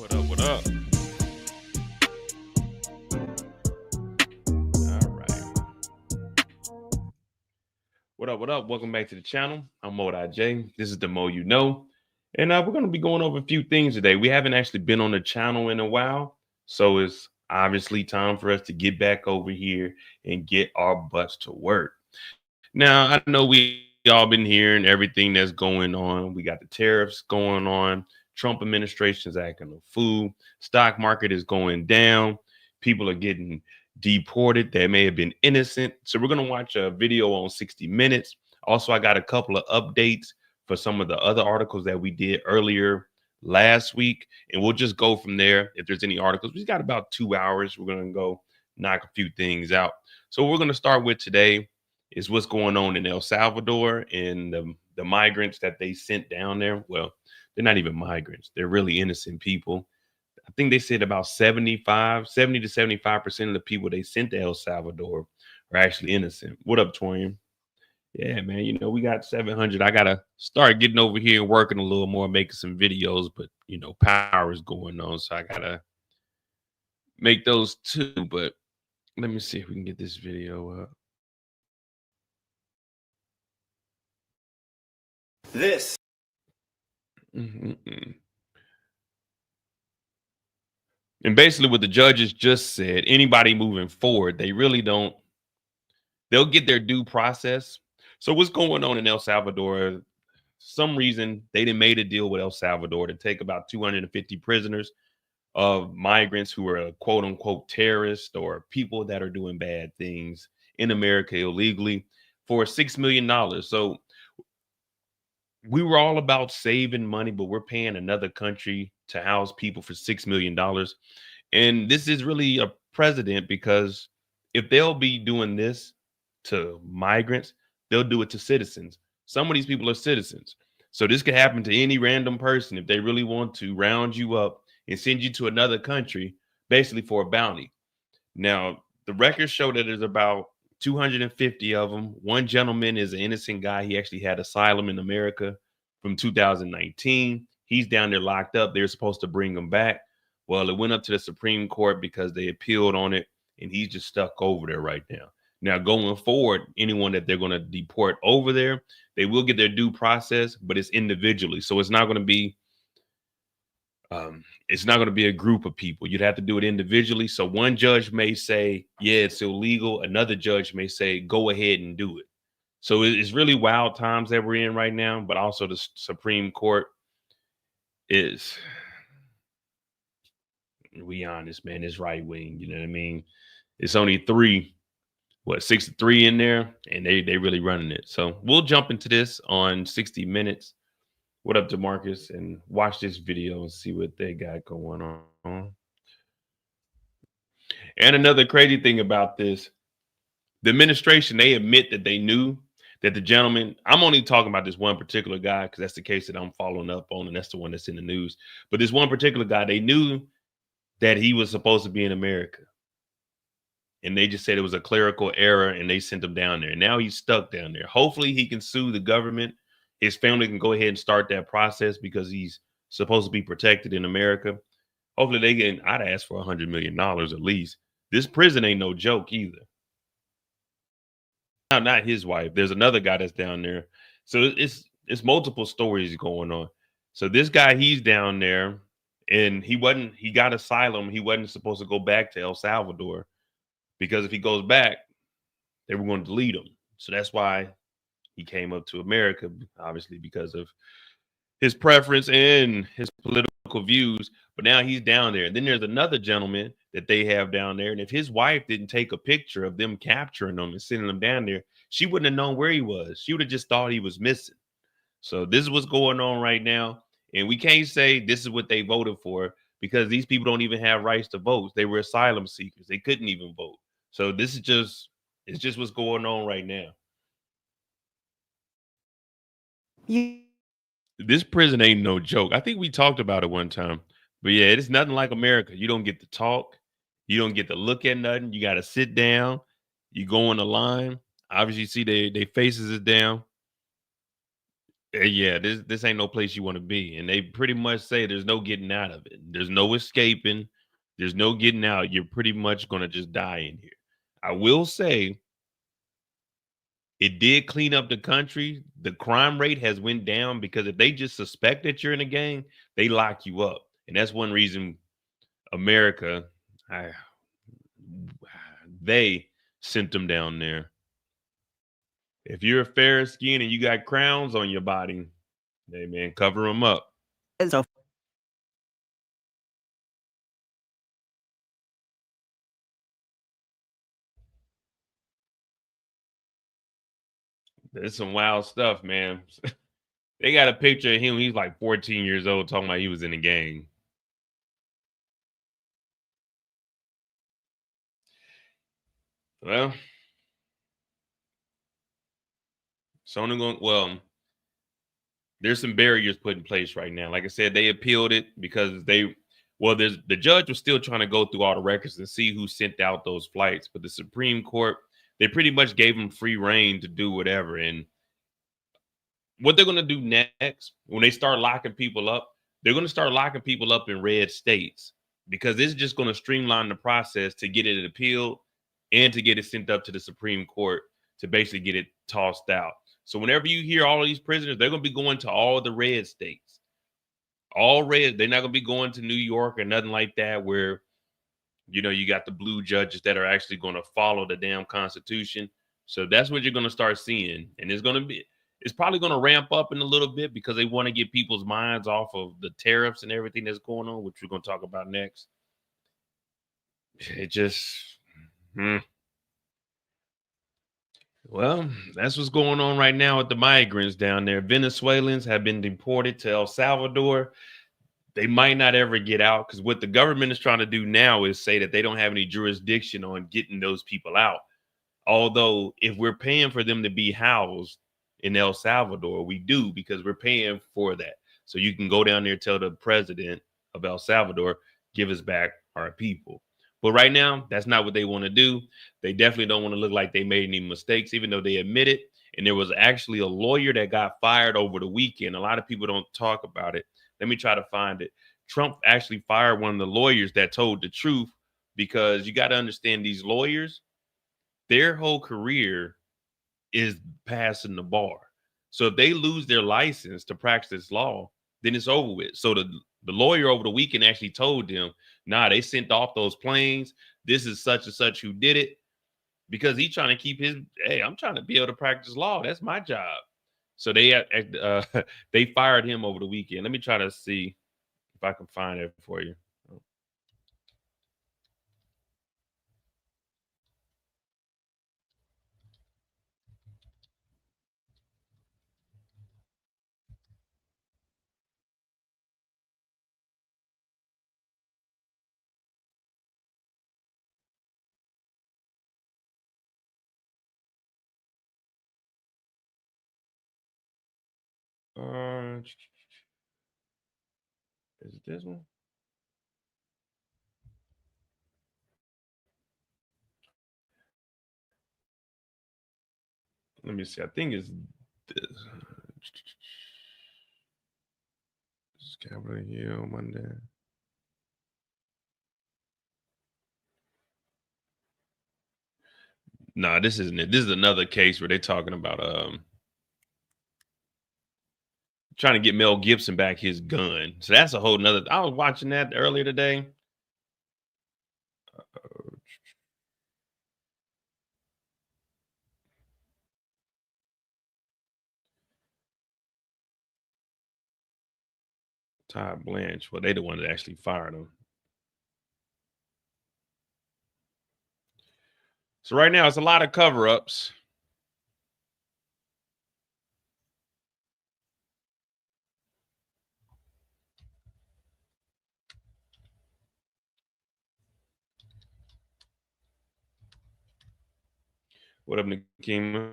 What up? What up? All right. What up? What up? Welcome back to the channel. I'm Mo.J. This is the Mo You Know. And we're going to be going over a few things today. We haven't actually been on the channel in a while. So it's obviously time for us to get back over here and get our butts to work. Now, I know we all been hearing everything that's going on. We got the tariffs going on. Trump administration is acting a fool. Stock market is going down. People are getting deported that may have been innocent. So we're going to watch a video on 60 Minutes. Also, I got a couple of updates for some of the other articles that we did earlier last week. And we'll just go from there. If there's any articles, we've got about 2 hours. We're going to go knock a few things out. So what we're going to start with today is what's going on in El Salvador and the migrants that they sent down there. Well, they're not even migrants. They're really innocent people. I think they said about 70 to 75% of the people they sent to El Salvador are actually innocent. What up, Torian? Yeah, man, you know, we got 700. I got to start getting over here and working a little more, making some videos, but, you know, power is going on. So I got to make those too. But let me see if we can get this video up. This. And basically what the judges just said, anybody moving forward, they really don't, they'll get their due process. So what's going on in El Salvador? Some reason they didn't made a deal with El Salvador to take about 250 prisoners of migrants who are quote unquote terrorists or people that are doing bad things in America illegally for $6 million. So we were all about saving money, but we're paying another country to house people for $6 million. And this is really a precedent because if they'll be doing this to migrants, they'll do it to citizens. Some of these people are citizens. So this could happen to any random person if they really want to round you up and send you to another country, basically for a bounty. Now, the records show that there's about 250 of them. One gentleman is an innocent guy. He actually had asylum in America from 2019. He's down there locked up. They're supposed to bring him back. Well, it went up to the Supreme Court because they appealed on it, and he's just stuck over there right now. Now, going forward, anyone that they're going to deport over there, they will get their due process, but it's individually. So it's not going to be a group of people. You'd have to do it individually. So one judge may say, yeah, it's illegal. Another judge may say, go ahead and do it. So it's really wild times that we're in right now, but also the Supreme Court is, we honest, man, it's right wing. You know what I mean? It's only three, what, 63 in there, and they really running it. So we'll jump into this on 60 Minutes. What up, DeMarcus? And watch this video and see what they got going on. And another crazy thing about this, the administration, they admit that they knew that the gentleman, I'm only talking about this one particular guy because that's the case that I'm following up on, and that's the one that's in the news. But this one particular guy, they knew that he was supposed to be in America. And they just said it was a clerical error and they sent him down there. Now he's stuck down there. Hopefully he can sue the government. His family can go ahead and start that process because he's supposed to be protected in America. Hopefully they can, I'd ask for $100 million at least. This prison ain't no joke either. Not his wife. There's another guy that's down there. So it's multiple stories going on. So this guy, he's down there and he got asylum. He wasn't supposed to go back to El Salvador because if he goes back, they were going to delete him. So that's why he came up to America, obviously because of his preference and his political views. But now he's down there. And then there's another gentleman that they have down there. And if his wife didn't take a picture of them capturing him and sending him down there, she wouldn't have known where he was. She would have just thought he was missing. So this is what's going on right now. And we can't say this is what they voted for because these people don't even have rights to vote. They were asylum seekers. They couldn't even vote. So this is it's just what's going on right now. This prison ain't no joke. I think we talked about it one time. But yeah, it's nothing like America. You don't get to talk. You don't get to look at nothing. You got to sit down. You go in the line. Obviously, you see they faces is down. Yeah, this ain't no place you want to be. And they pretty much say there's no getting out of it. There's no escaping. There's no getting out. You're pretty much going to just die in here. I will say it did clean up the country. The crime rate has went down because if they just suspect that you're in a gang, they lock you up. And that's one reason America, they sent them down there. If you're fair skinned and you got crowns on your body, hey man, cover them up. So There's some wild stuff, man. They got a picture of him. He's like 14 years old talking about he was in the gang. Well, so only going, well, there's some barriers put in place right now. Like I said, they appealed it because there's the judge was still trying to go through all the records and see who sent out those flights. But the Supreme Court, they pretty much gave them free reign to do whatever. And what they're going to do next, when they start locking people up, they're going to start locking people up in red states because this is just going to streamline the process to get it appealed and to get it sent up to the Supreme Court to basically get it tossed out. So whenever you hear all of these prisoners, they're going to be going to all the red states. All red. They're not going to be going to New York or nothing like that where, you got the blue judges that are actually going to follow the damn Constitution. So that's what you're going to start seeing. And it's probably going to ramp up in a little bit because they want to get people's minds off of the tariffs and everything that's going on, which we're going to talk about next. It just, well, that's what's going on right now with the migrants down there. Venezuelans have been deported to El Salvador. They might not ever get out because what the government is trying to do now is say that they don't have any jurisdiction on getting those people out. Although if we're paying for them to be housed in El Salvador, we do because we're paying for that. So you can go down there and tell the president of El Salvador, give us back our people. But right now, that's not what they want to do. They definitely don't want to look like they made any mistakes, even though they admit it. And there was actually a lawyer that got fired over the weekend. A lot of people don't talk about it. Let me try to find it. Trump actually fired one of the lawyers that told the truth because you got to understand these lawyers, their whole career is passing the bar. So if they lose their license to practice law, then it's over with. So the lawyer over the weekend actually told them, nah, they sent off those planes. This is such and such who did it. because he's trying to keep his. Hey, I'm trying to be able to practice law. That's my job. So they they fired him over the weekend. Let me try to see if I can find it for you. Is it this one? Let me see. I think it's this. Capitol Hill Monday. No, this isn't it. This is another case where they're talking about trying to get Mel Gibson back his gun. So that's a whole nother. I was watching that earlier today. Todd Blanche. Well, they the one that actually fired him. So right now it's a lot of cover-ups. What up, Nikema?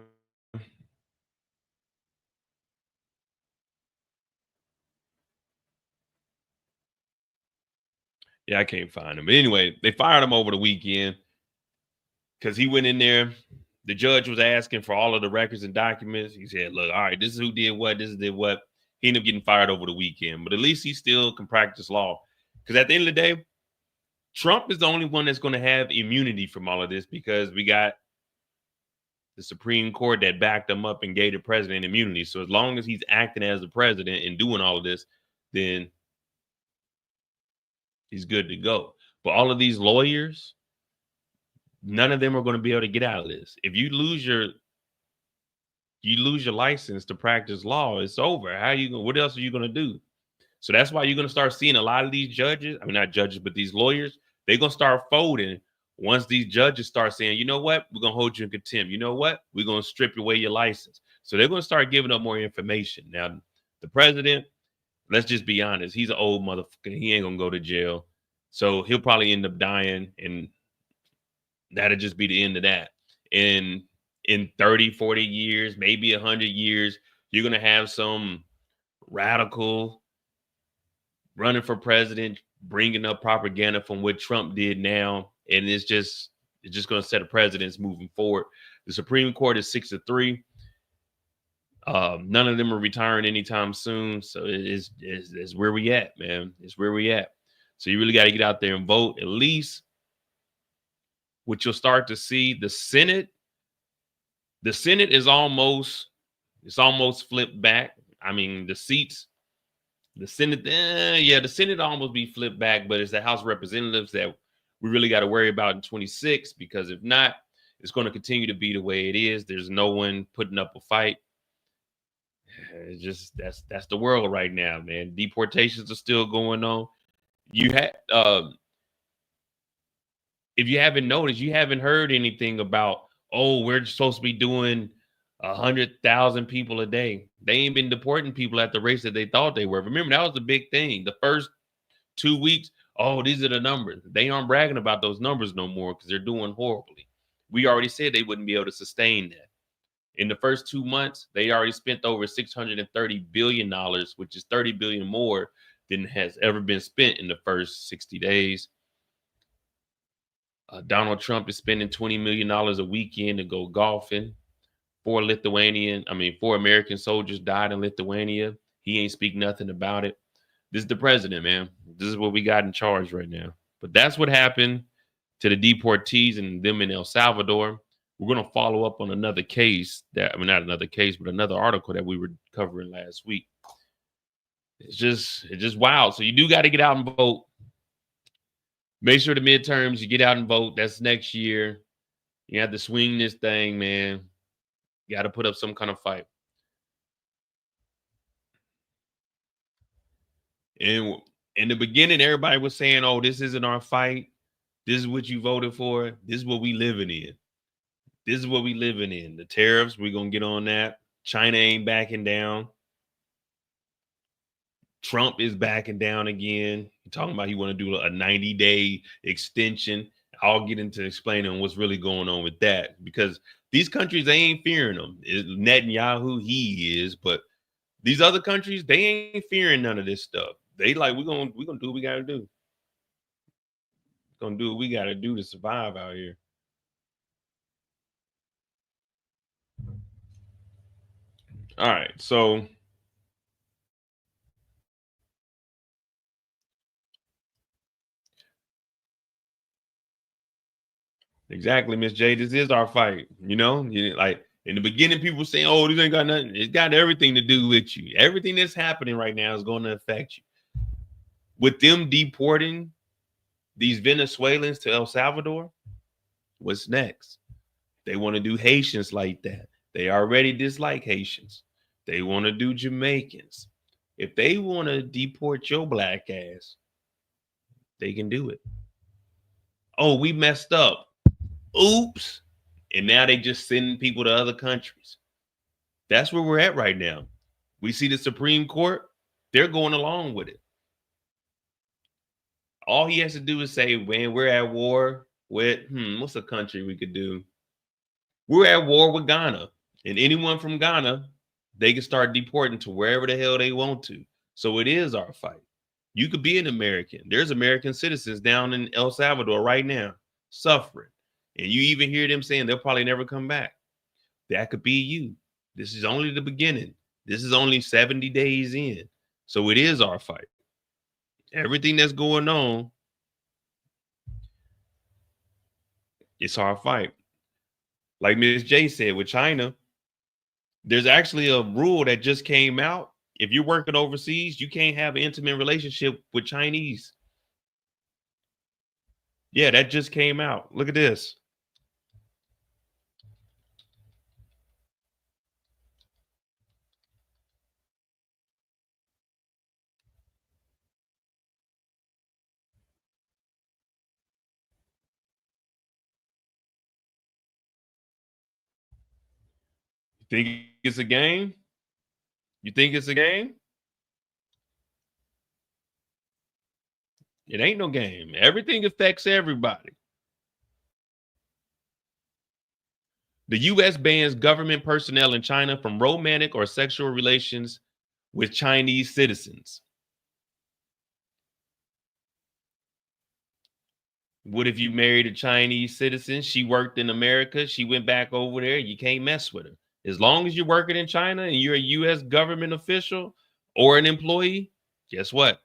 Yeah, I can't find him. But anyway, they fired him over the weekend because he went in there. The judge was asking for all of the records and documents. He said, look, all right, this is who did what, this is did what. He ended up getting fired over the weekend. But at least he still can practice law. Because at the end of the day, Trump is the only one that's going to have immunity from all of this because we got the Supreme Court that backed him up and gave the president immunity. So as long as he's acting as the president and doing all of this, then he's good to go. But all of these lawyers, none of them are going to be able to get out of this. If you lose your license to practice law, it's over. How you going? What else are you going to do? So that's why you're going to start seeing a lot of these judges. I mean, not judges, but these lawyers. They're going to start folding once these judges start saying, you know what, we're going to hold you in contempt. You know what, we're going to strip away your license. So they're going to start giving up more information. Now, the president, let's just be honest, he's an old motherfucker. He ain't going to go to jail. So he'll probably end up dying, and that'll just be the end of that. And in 30, 40 years, maybe 100 years, you're going to have some radical running for president, bringing up propaganda from what Trump did now. And it's just going to set a precedence moving forward. The Supreme Court is 6-3. None of them are retiring anytime soon. So it's where we at, man. It's where we at. So you really got to get out there and vote. At least what you'll start to see, the Senate is almost flipped back. I mean, the seats, the Senate, the Senate almost be flipped back, but it's the House of Representatives that we really got to worry about in 26, because if not, it's going to continue to be the way it is. There's no one putting up a fight. It's just that's the world right now, man. Deportations are still going on. You had if you haven't noticed, you haven't heard anything about, oh, we're supposed to be doing 100,000 people a day. They ain't been deporting people at the rates that they thought they were. Remember, that was the big thing. The first 2 weeks, oh, these are the numbers. They aren't bragging about those numbers no more because they're doing horribly. We already said they wouldn't be able to sustain that. In the first 2 months, they already spent over $630 billion, which is $30 billion more than has ever been spent in the first 60 days. Donald Trump is spending $20 million a weekend to go golfing. 4 American soldiers died in Lithuania. He ain't speak nothing about it. This is the president, man. This is what we got in charge right now. But that's what happened to the deportees and them in El Salvador. We're going to follow up on another case not another case, but another article that we were covering last week. It's just wild. So you do got to get out and vote. Make sure the midterms, you get out and vote. That's next year. You have to swing this thing, man. You got to put up some kind of fight. And in the beginning, everybody was saying, "Oh, this isn't our fight. This is what you voted for. This is what we living in. This is what we living in. The tariffs, we're gonna get on that. China ain't backing down. Trump is backing down again. You're talking about he want to do a 90-day extension. I'll get into explaining what's really going on with that because these countries, they ain't fearing them. Netanyahu, he is, but these other countries, they ain't fearing none of this stuff. They like, we're gonna do what we gotta do. Gonna do what we gotta do to survive out here. All right, so exactly, Miss J. This is our fight. Like in the beginning, people were saying, "Oh, this ain't got nothing." It's got everything to do with you. Everything that's happening right now is going to affect you. With them deporting these Venezuelans to El Salvador, what's next? They want to do Haitians like that. They already dislike Haitians. They want to do Jamaicans. If they want to deport your black ass, they can do it. Oh, we messed up. Oops. And now they just sending people to other countries. That's where we're at right now. We see the Supreme Court, they're going along with it. All he has to do is say, man, we're at war with, what's a country we could do? We're at war with Ghana. And anyone from Ghana, they can start deporting to wherever the hell they want to. So it is our fight. You could be an American. There's American citizens down in El Salvador right now suffering. And you even hear them saying they'll probably never come back. That could be you. This is only the beginning. This is only 70 days in. So it is our fight. Everything that's going on, it's our fight. Like Miss J said, with China, there's actually a rule that just came out. If you're working overseas, you can't have an intimate relationship with Chinese. Yeah, that just came out. Look at this. You think it's a game? You think it's a game? It ain't no game. Everything affects everybody. The US bans government personnel in China from romantic or sexual relations with Chinese citizens. What if you married a Chinese citizen? She worked in America. She went back over there. You can't mess with her. As long as you're working in China and you're a US government official or an employee, guess what?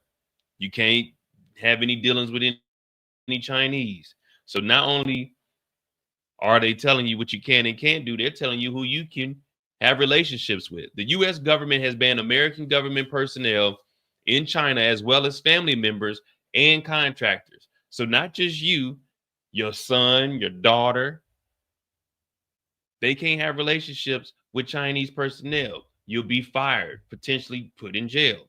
You can't have any dealings with any Chinese. So not only are they telling you what you can and can't do, they're telling you who you can have relationships with. The US government has banned American government personnel in China as well as family members and contractors. So not just you, your son, your daughter, they can't have relationships with Chinese personnel. You'll be fired, potentially put in jail,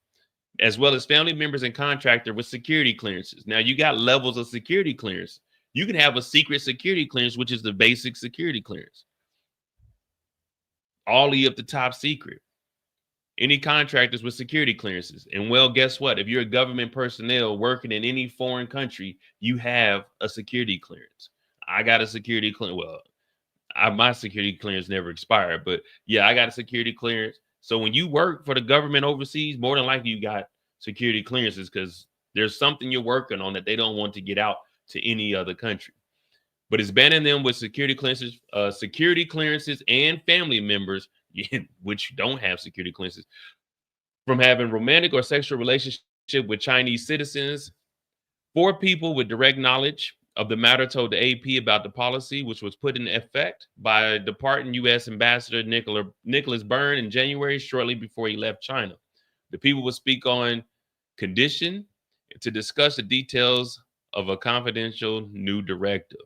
as well as family members and contractor with security clearances. Now you got levels of security clearance. You can have a secret security clearance, which is the basic security clearance, all the way up to top secret. Any contractors with security clearances. And well, guess what? If you're a government personnel working in any foreign country, you have a security clearance. I got a security clearance. Well, my security clearance never expired, but yeah, I got a security clearance. So when you work for the government overseas, more than likely you got security clearances because there's something you're working on that they don't want to get out to any other country. But it's banning them with security clearances and family members, which don't have security clearances, from having romantic or sexual relationship with Chinese citizens. Four people with direct knowledge of the matter told the AP about the policy, which was put in effect by departing U.S. Ambassador Nicholas Byrne in January, shortly before he left China. The people will speak on condition to discuss the details of a confidential new directive.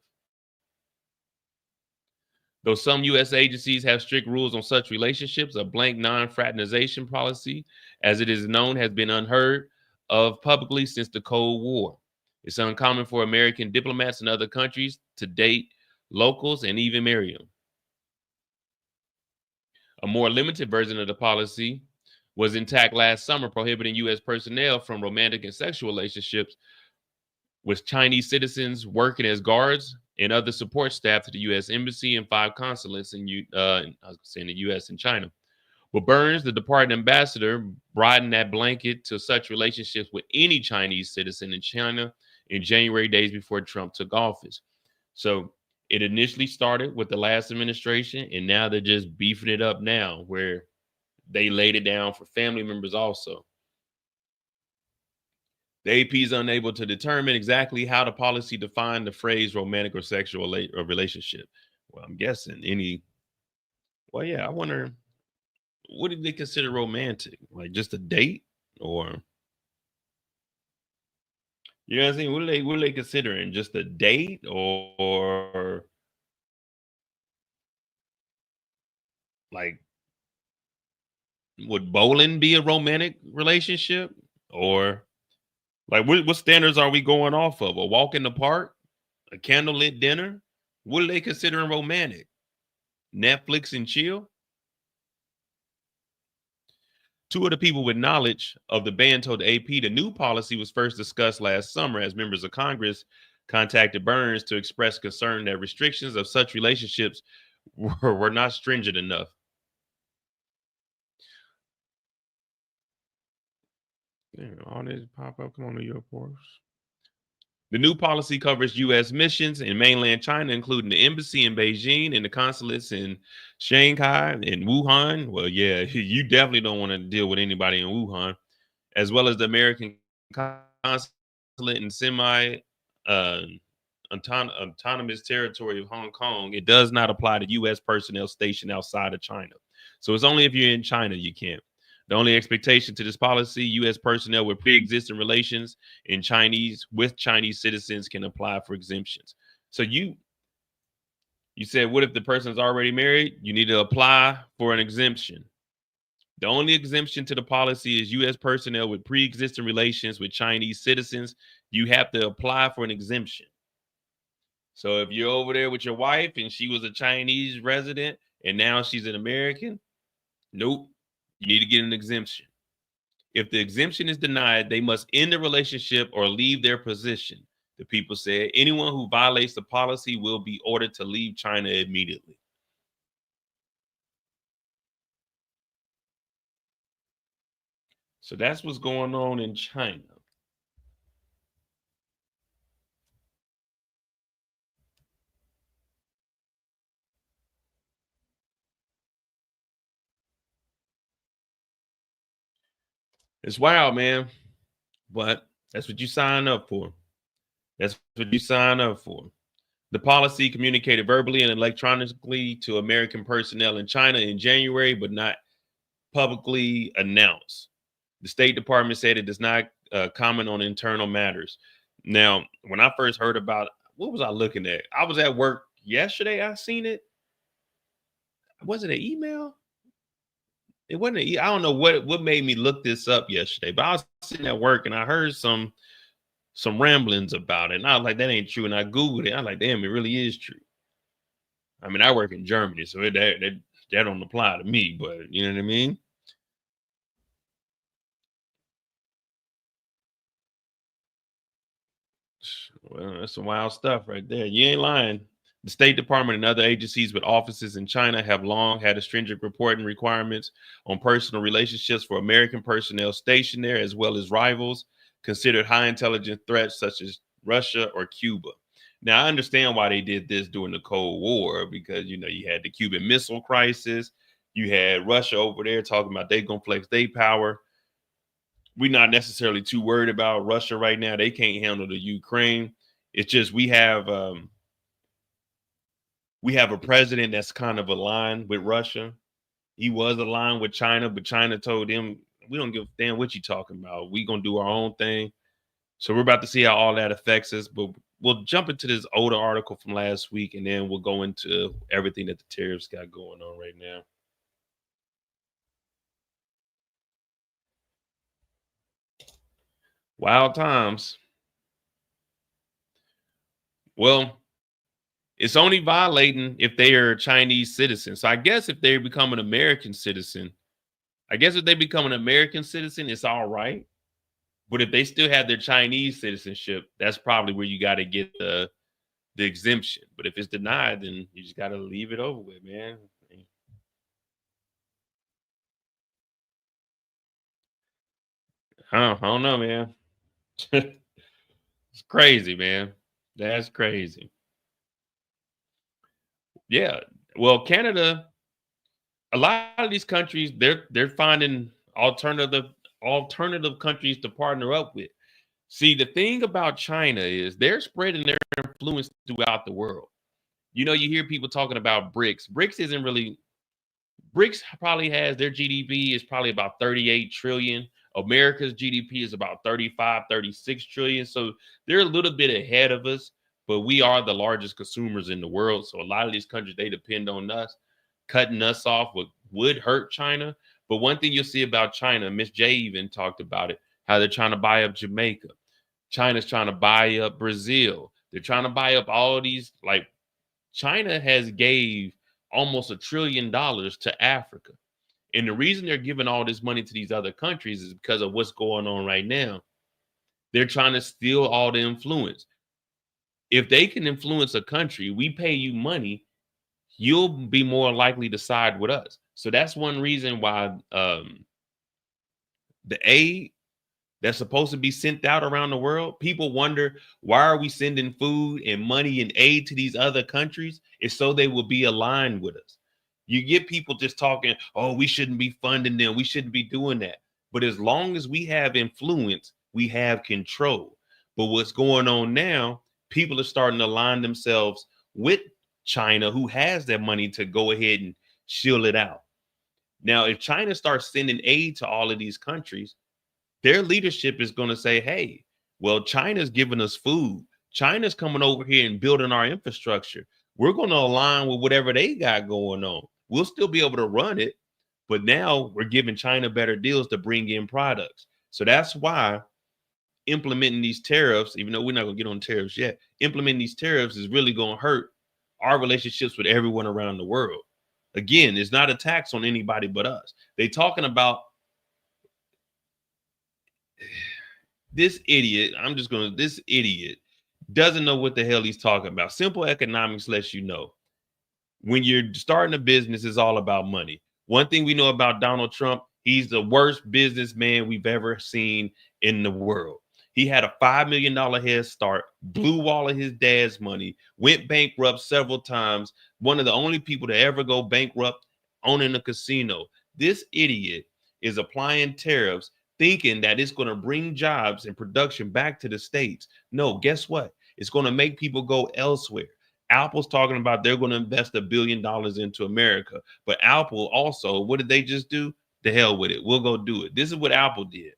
Though some U.S. agencies have strict rules on such relationships, a blank non-fraternization policy, as it is known, has been unheard of publicly since the Cold War. It's uncommon for American diplomats in other countries to date locals and even marry them. A more limited version of the policy was intact last summer, prohibiting U.S. personnel from romantic and sexual relationships with Chinese citizens working as guards and other support staff to the U.S. Embassy and 5 consulates in the U.S. and China. But Burns, the departing ambassador, broadened that blanket to such relationships with any Chinese citizen in China in January, days before Trump took office. So it initially started with the last administration, and now they're just beefing it up now, where they laid it down for family members also. The AP is unable to determine exactly how the policy defined the phrase romantic or sexual relationship. Well, I'm guessing any. Well, yeah, I wonder what did they consider romantic? Like just a date, or you know what I'm saying? What are they considering? Just a date, or like would bowling be a romantic relationship, or like what standards are we going off of? A walk in the park, a candlelit dinner? What are they considering romantic? Netflix and chill? Two of the people with knowledge of the ban told the AP the new policy was first discussed last summer as members of Congress contacted Burns to express concern that restrictions of such relationships were not stringent enough. Damn, all this pop up. Come on, New York Post. The new policy covers U.S. missions in mainland China, including the embassy in Beijing and the consulates in Shanghai and Wuhan. Well, yeah, you definitely don't want to deal with anybody in Wuhan, as well as the American consulate in semi uh, autonomous territory of Hong Kong. It does not apply to U.S. personnel stationed outside of China. So it's only if you're in China you can't. The only expectation to this policy, U.S. personnel with pre-existing relations in Chinese with Chinese citizens can apply for exemptions. So you said, what if the person's already married? You need to apply for an exemption. The only exemption to the policy is U.S. personnel with pre-existing relations with Chinese citizens. You have to apply for an exemption. So if you're over there with your wife and she was a Chinese resident and now she's an American, nope, you need to get an exemption. If the exemption is denied, they must end the relationship or leave their position. The people said anyone who violates the policy will be ordered to leave China immediately. So that's what's going on in China. It's wild, man. But that's what you sign up for. That's what you sign up for. The policy communicated verbally and electronically to American personnel in China in January, but not publicly announced. The State Department said it does not comment on internal matters. Now, when I first heard about what was I looking at? I was at work yesterday. I seen it. Was it an email? It wasn't. I don't know what made me look this up yesterday, but I was sitting at work and I heard some ramblings about it, and I was like, that ain't true. And I googled it. I was like, damn, it really is true. I mean, I work in Germany, so that don't apply to me. But you know what I mean? Well, that's some wild stuff right there. You ain't lying. The State Department and other agencies with offices in China have long had a stringent reporting requirements on personal relationships for American personnel stationed there, as well as rivals considered high intelligence threats such as Russia or Cuba. Now, I understand why they did this during the Cold War because you had the Cuban Missile Crisis, you had Russia over there talking about they gonna flex their power. We're not necessarily too worried about Russia right now. They can't handle the Ukraine. It's just we have a president that's kind of aligned with Russia. He was aligned with China, but China told him, we don't give a damn what you talking about. We gonna do our own thing. So we're about to see how all that affects us. But we'll jump into this older article from last week, and then we'll go into everything that the tariffs got going on right now. Wild times. Well, it's only violating if they are Chinese citizens. So I guess if they become an American citizen, I guess if they become an American citizen, it's all right. But if they still have their Chinese citizenship, that's probably where you got to get the exemption. But if it's denied, then you just got to leave it over with, man. I don't know, man. It's crazy, man. That's crazy. Yeah. Well, Canada, a lot of these countries, they're finding alternative countries to partner up with. See, the thing about China is they're spreading their influence throughout the world. You know, you hear people talking about BRICS. BRICS probably has their GDP is probably about 38 trillion. America's GDP is about 35, 36 trillion. So they're a little bit ahead of us, but we are the largest consumers in the world. So a lot of these countries, they depend on us. Cutting us off would hurt China. But one thing you'll see about China, Miss J even talked about it, how they're trying to buy up Jamaica. China's trying to buy up Brazil. They're trying to buy up all these, like China has gave almost $1 trillion to Africa. And the reason they're giving all this money to these other countries is because of what's going on right now. They're trying to steal all the influence. If they can influence a country, we pay you money, you'll be more likely to side with us. So that's one reason why the aid that's supposed to be sent out around the world, people wonder, why are we sending food and money and aid to these other countries? It's so they will be aligned with us. You get people just talking, oh, we shouldn't be funding them, we shouldn't be doing that. But as long as we have influence, we have control. But what's going on now, people are starting to align themselves with China, who has that money to go ahead and shield it out. Now, if China starts sending aid to all of these countries, their leadership is going to say, hey, well, China's giving us food. China's coming over here and building our infrastructure. We're going to align with whatever they got going on. We'll still be able to run it, but now we're giving China better deals to bring in products. So that's why implementing these tariffs, even though we're not going to get on tariffs yet, implementing these tariffs is really going to hurt our relationships with everyone around the world. Again, it's not a tax on anybody but us. They talking about this idiot, this idiot doesn't know what the hell he's talking about. Simple economics lets you know when you're starting a business, it's all about money. One thing we know about Donald Trump, he's the worst businessman we've ever seen in the world. He had a $5 million head start, blew all of his dad's money, went bankrupt several times. One of the only people to ever go bankrupt owning a casino. This idiot is applying tariffs thinking that it's going to bring jobs and production back to the States. No, guess what? It's going to make people go elsewhere. Apple's talking about they're going to invest $1 billion into America. But Apple also, what did they just do? The hell with it. We'll go do it. This is what Apple did.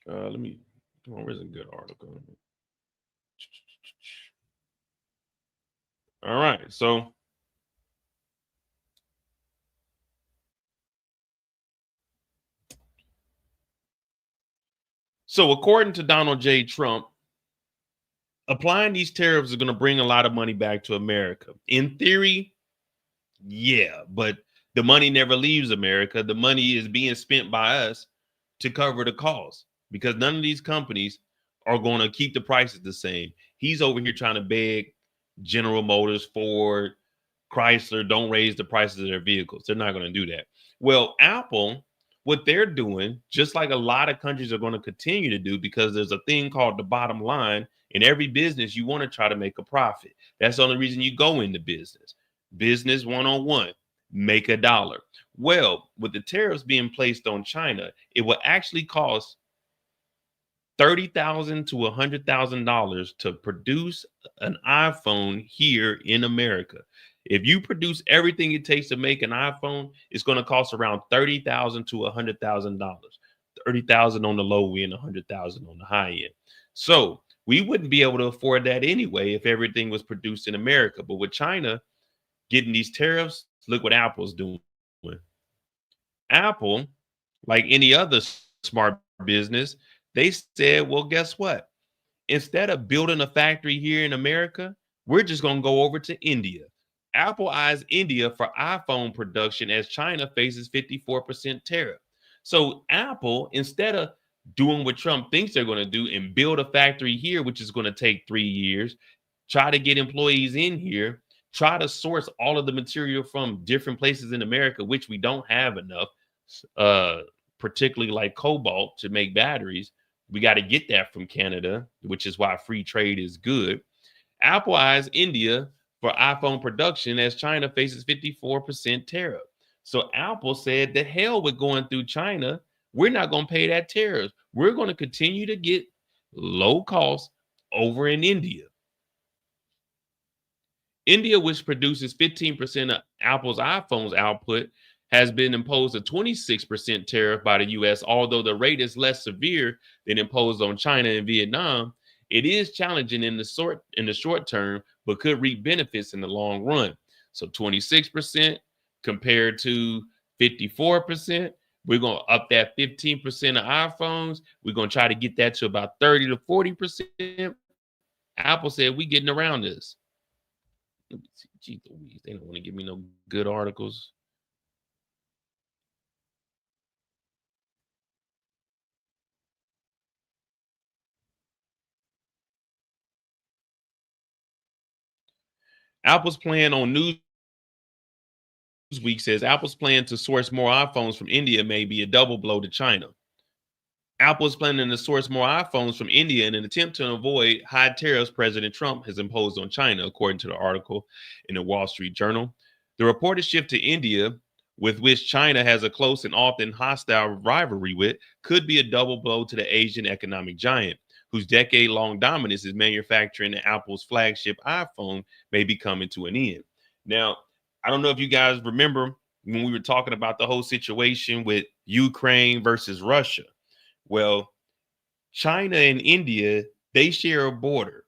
Let me, where's a good article? All right. So according to Donald J. Trump, applying these tariffs is going to bring a lot of money back to America. In theory, yeah, but the money never leaves America. The money is being spent by us to cover the cost because none of these companies are going to keep the prices the same. He's over here trying to beg General Motors, Ford, Chrysler, don't raise the prices of their vehicles. They're not going to do that. Well, Apple, what they're doing, just like a lot of countries are going to continue to do, because there's a thing called the bottom line. In every business, you want to try to make a profit. That's the only reason you go into business. Business one-on-one. make a dollar. Well, with the tariffs being placed on China, it will actually cost $30,000 to $100,000 to produce an iPhone here in America. If you produce everything it takes to make an iPhone, it's going to cost around $30,000 to $100,000. 30,000 on the low end, 100,000 on the high end. So we wouldn't be able to afford that anyway if everything was produced in America. But with China getting these tariffs, look what Apple's doing. Apple, like any other smart business, they said, well, guess what? Instead of building a factory here in America, we're just going to go over to India. Apple eyes India for iPhone production as China faces 54% tariff. So Apple, instead of doing what Trump thinks they're going to do and build a factory here, which is going to take 3 years, try to get employees in here, try to source all of the material from different places in America, which we don't have enough, uh, particularly like cobalt to make batteries. We got to get that from Canada, which is why free trade is good. Apple eyes India for iPhone production as China faces 54% tariff. So Apple said, the hell with going through China. We're not going to pay that tariff. We're going to continue to get low cost over in India. India, which produces 15% of Apple's iPhone's output, has been imposed a 26% tariff by the US. Although the rate is less severe than imposed on China and Vietnam, it is challenging in the short term, but could reap benefits in the long run. So 26% compared to 54%. We're going to up that 15% of iPhones. We're going to try to get that to about 30 to 40%. Apple said we getting around this. Gee, they don't want to give me no good articles. Apple's plan on Newsweek says Apple's plan to source more iPhones from India may be a double blow to China. Apple is planning to source more iPhones from India in an attempt to avoid high tariffs President Trump has imposed on China, according to the article in the Wall Street Journal. The reported shift to India, with which China has a close and often hostile rivalry with, could be a double blow to the Asian economic giant, whose decade-long dominance in manufacturing Apple's flagship iPhone may be coming to an end. Now, I don't know if you guys remember when we were talking about the whole situation with Ukraine versus Russia. Well, China and India, they share a border.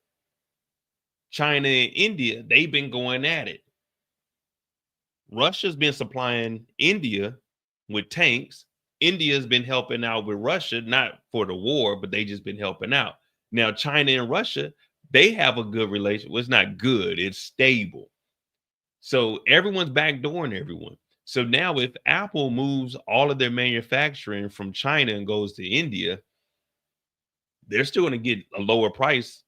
China and India, they've been going at it. Russia's been supplying India with tanks. India's been helping out with Russia, not for the war, but they just been helping out. Now, China and Russia, they have a good relationship. Well, it's not good, it's stable. So everyone's backdooring everyone. So now if Apple moves all of their manufacturing from China and goes to India, they're still going to get a lower price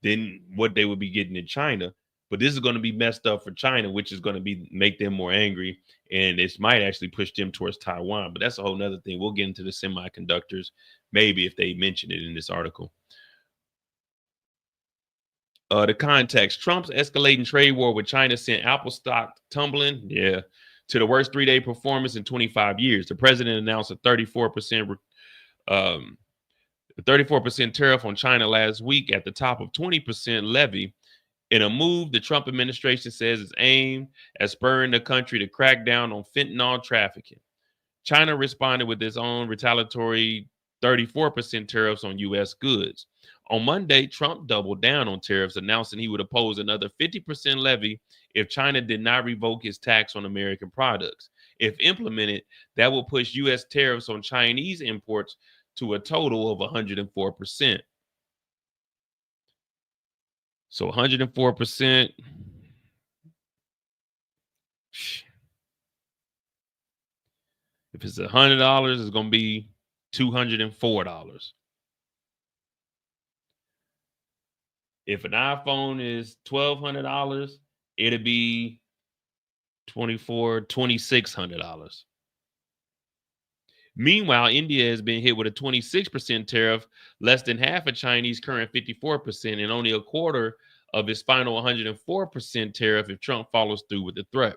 than what they would be getting in China. But this is going to be messed up for China, which is going to make them more angry. And this might actually push them towards Taiwan. But that's a whole nother thing. We'll get into the semiconductors, maybe if they mention it in this article. The context: Trump's escalating trade war with China sent Apple stock tumbling, to the worst 3-day performance in 25 years. The president announced a 34% tariff on China last week at the top of 20% levy, in a move the Trump administration says is aimed at spurring the country to crack down on fentanyl trafficking. China responded with its own retaliatory 34% tariffs on U.S. goods. On Monday, Trump doubled down on tariffs, announcing he would oppose another 50% levy if China did not revoke his tax on American products. If implemented, that will push U.S. tariffs on Chinese imports to a total of 104%. So 104%. If it's $100, it's going to be $204. If an iPhone is $1,200, it'll be $2,600. Meanwhile, India has been hit with a 26% tariff, less than half of Chinese current 54%, and only a quarter of its final 104% tariff if Trump follows through with the threat.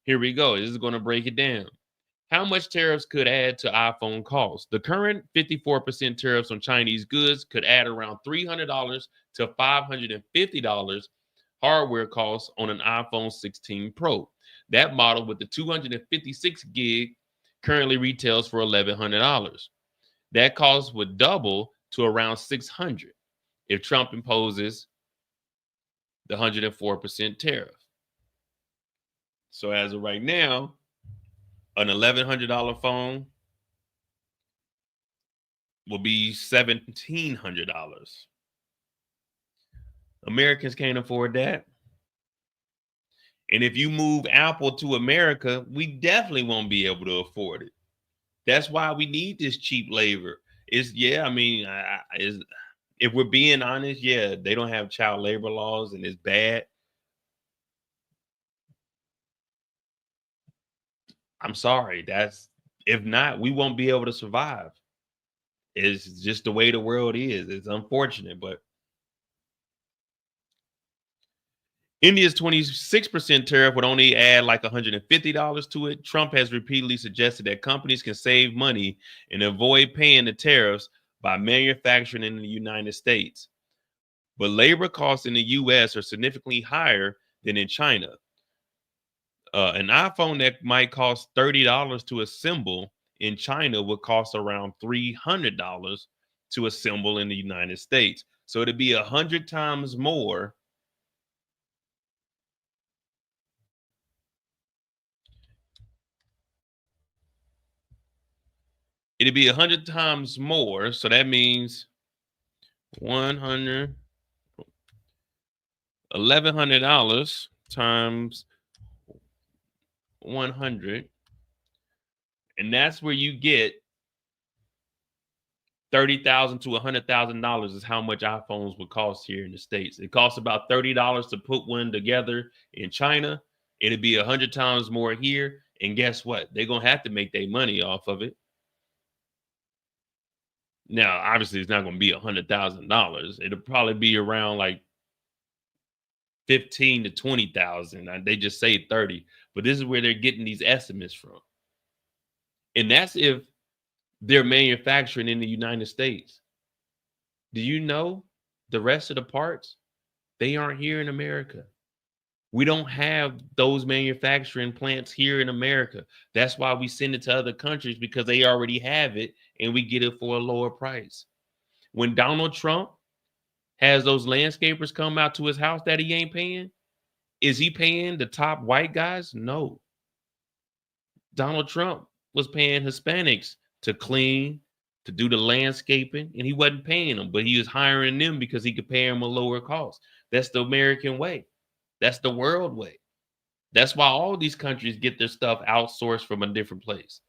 Here we go. This is going to break it down. How much tariffs could add to iPhone costs? The current 54% tariffs on Chinese goods could add around $300 to $550 hardware costs on an iPhone 16 Pro. That model with the 256 gig currently retails for $1,100. That cost would double to around $600 if Trump imposes the 104% tariff. So as of right now, an $1,100 phone will be $1,700. Americans can't afford that. And if you move Apple to America, we definitely won't be able to afford it. That's why we need this cheap labor. It's yeah, I mean, if we're being honest, yeah, they don't have child labor laws and it's bad. I'm sorry. That's if not, we won't be able to survive. It's just the way the world is. It's unfortunate, but India's 26% tariff would only add like $150 to it. Trump has repeatedly suggested that companies can save money and avoid paying the tariffs by manufacturing in the United States. But labor costs in the US are significantly higher than in China. An iPhone that might cost $30 to assemble in China would cost around $300 to assemble in the United States. So it'd be 100 times more. It'd be 100 times more. So that means 100, $1,100 times 100. And that's where you get $30,000 to $100,000 is how much iPhones would cost here in the States. It costs about $30 to put one together in China. It'd be 100 times more here. And guess what? They're going to have to make their money off of it. Now, obviously, it's not going to be $100,000. It'll probably be around like 15 to 20,000. They just say 30, but this is where they're getting these estimates from. And that's if they're manufacturing in the United States. Do you know the rest of the parts? They aren't here in America. We don't have those manufacturing plants here in America. That's why we send it to other countries because they already have it and we get it for a lower price. When Donald Trump has those landscapers come out to his house that he ain't paying, is he paying the top white guys? No. Donald Trump was paying Hispanics to clean, to do the landscaping, and he wasn't paying them, but he was hiring them because he could pay them a lower cost. That's the American way. That's the world way. That's why all these countries get their stuff outsourced from a different place.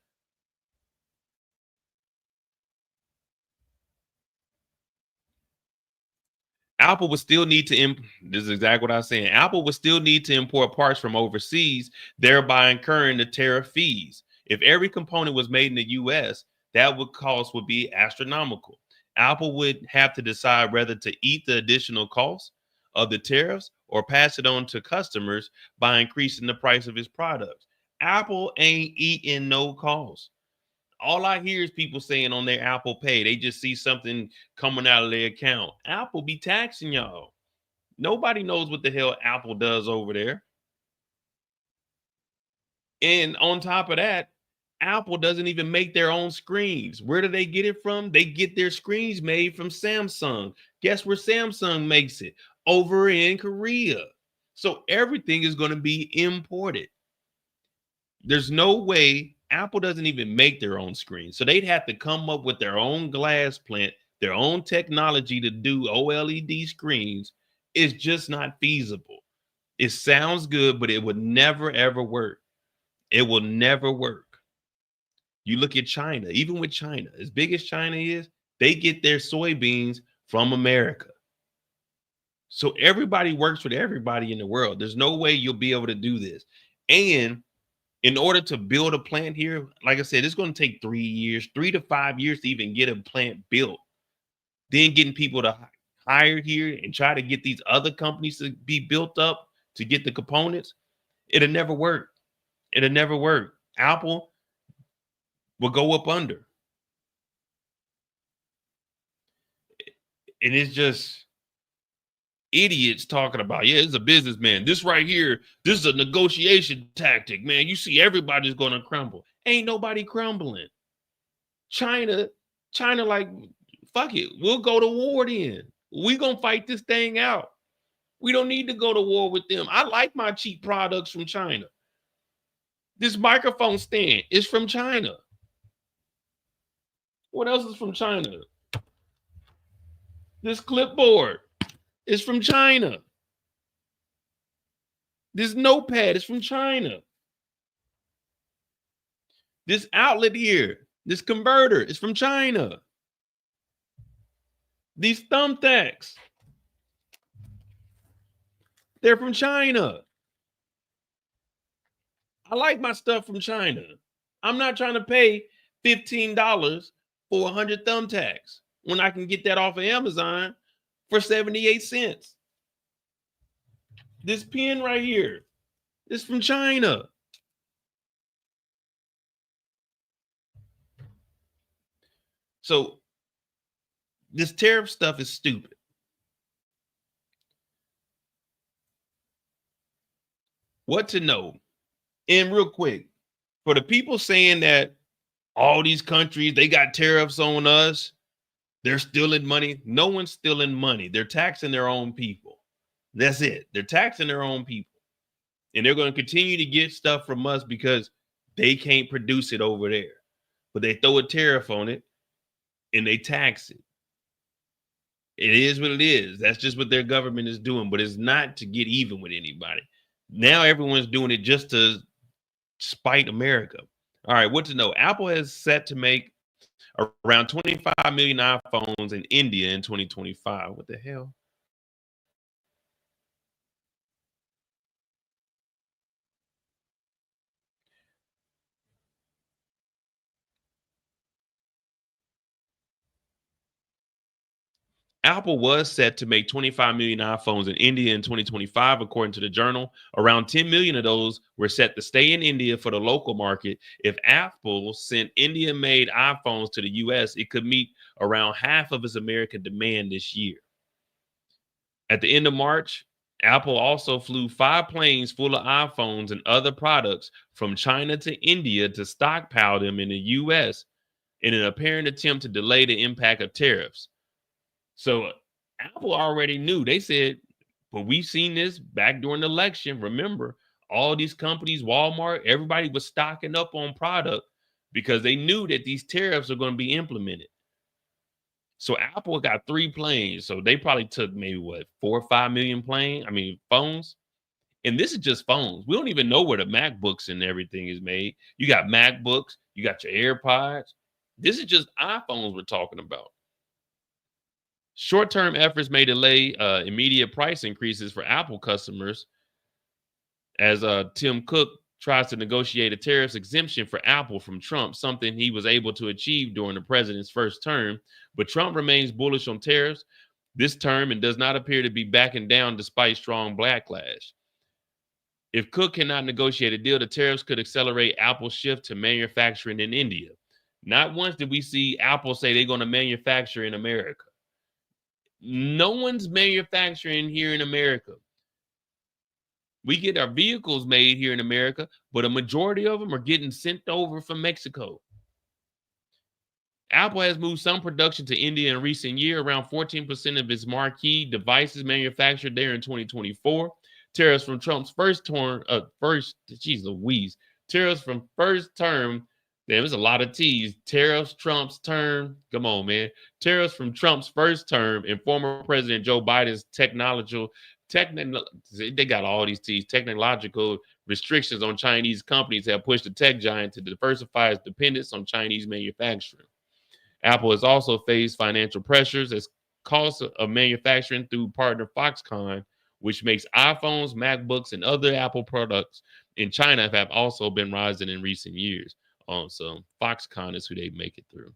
Apple would still need to this is exactly what I was saying. Apple would still need to import parts from overseas, thereby incurring the tariff fees. If every component was made in the US, that would be astronomical. Apple would have to decide whether to eat the additional cost of the tariffs or pass it on to customers by increasing the price of its products. Apple ain't eating no cost. All I hear is people saying on their Apple Pay, they just see something coming out of their account. Apple be taxing y'all. Nobody knows what the hell Apple does over there. And on top of that, Apple doesn't even make their own screens. Where do they get it from? They get their screens made from Samsung. Guess where Samsung makes it? Over in Korea. So everything is going to be imported. There's no way Apple doesn't even make their own screens. So they'd have to come up with their own glass plant, their own technology to do OLED screens. It's just not feasible. It sounds good, but it would never, ever work. It will never work. You look at China, even with China, as big as China is, they get their soybeans from America. So everybody works with everybody in the world. There's no way you'll be able to do this. And in order to build a plant here, like I said, it's going to take 3 years, 3 to 5 years to even get a plant built. Then getting people to hire here and try to get these other companies to be built up to get the components, it'll never work. It'll never work. Apple will go up under. And it's just idiots talking about, yeah, it's a businessman. This right here, this is a negotiation tactic, man. You see, everybody's going to crumble. Ain't nobody crumbling. China, like, fuck it. We'll go to war then. We gonna fight this thing out. We don't need to go to war with them. I like my cheap products from China. This microphone stand is from China. What else is from China? This clipboard is from China. This notepad is from China. This outlet here, this converter is from China. These thumbtacks, they're from China. I like my stuff from China. I'm not trying to pay $15 for 100 thumbtacks when I can get that off of Amazon for 78 cents. This pen right here is from China. So this tariff stuff is stupid. What to know? And real quick, for the people saying that all these countries, they got tariffs on us, they're stealing money. No one's stealing money. They're taxing their own people. That's it. They're taxing their own people. And they're going to continue to get stuff from us because they can't produce it over there. But they throw a tariff on it and they tax it. It is what it is. That's just what their government is doing. But it's not to get even with anybody. Now everyone's doing it just to spite America. All right, what to know? Apple has set to make around 25 million iPhones in India in 2025. What the hell? Apple was set to make 25 million iPhones in India in 2025, according to the journal. Around 10 million of those were set to stay in India for the local market. If Apple sent India-made iPhones to the US, it could meet around half of its American demand this year. At the end of March, Apple also flew 5 planes full of iPhones and other products from China to India to stockpile them in the US in an apparent attempt to delay the impact of tariffs. So Apple already knew. They said, but we've seen this back during the election. Remember, all these companies, Walmart, everybody was stocking up on product because they knew that these tariffs are going to be implemented. So Apple got 3 planes. So they probably took maybe 4 or 5 million phones. And this is just phones. We don't even know where the MacBooks and everything is made. You got MacBooks, you got your AirPods. This is just iPhones we're talking about. Short-term efforts may delay immediate price increases for Apple customers as Tim Cook tries to negotiate a tariffs exemption for Apple from Trump, something he was able to achieve during the president's first term. But Trump remains bullish on tariffs this term and does not appear to be backing down despite strong backlash. If Cook cannot negotiate a deal, the tariffs could accelerate Apple's shift to manufacturing in India. Not once did we see Apple say they're going to manufacture in America. No one's manufacturing here in America. We get our vehicles made here in America, but a majority of them are getting sent over from Mexico. Apple has moved some production to India in recent years. Around 14% of its marquee devices manufactured there in 2024. Tariffs from Trump's first term, Tariffs from first term. Damn, there's a lot of T's. Tariffs, Trump's term. Come on, man. Tariffs from Trump's first term and former President Joe Biden's they got all these T's. Technological restrictions on Chinese companies have pushed the tech giant to diversify its dependence on Chinese manufacturing. Apple has also faced financial pressures as costs of manufacturing through partner Foxconn, which makes iPhones, MacBooks, and other Apple products in China have also been rising in recent years. So Foxconn is who they make it through.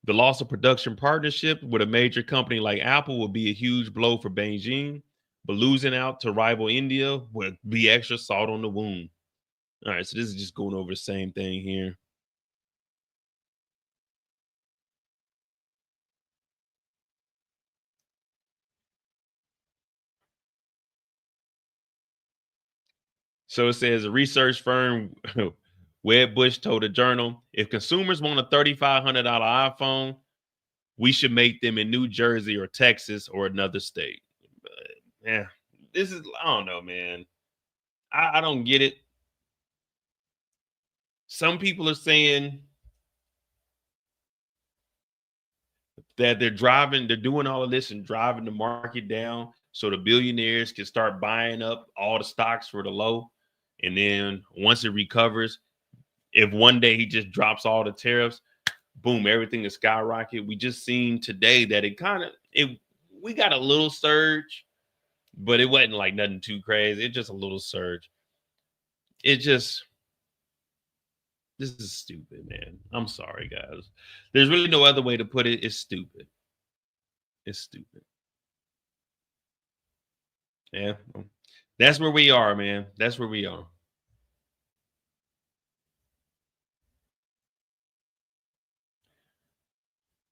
The loss of production partnership with a major company like Apple will be a huge blow for Beijing. but losing out to rival India would be extra salt on the wound. All right, so this is just going over the same thing here. So it says a research firm, Wedbush, told the Journal, if consumers want a $3,500 iPhone, we should make them in New Jersey or Texas or another state. But, yeah, this is, I don't know, man. I don't get it. Some people are saying that they're doing all of this and driving the market down so the billionaires can start buying up all the stocks for the low. And then once it recovers, if one day he just drops all the tariffs, boom, everything is skyrocket. We just seen today that we got a little surge, but it wasn't like nothing too crazy. It's just a little surge. It just, this is stupid, man. I'm sorry, guys. There's really no other way to put it. It's stupid. It's stupid. Yeah. That's where we are, man. That's where we are.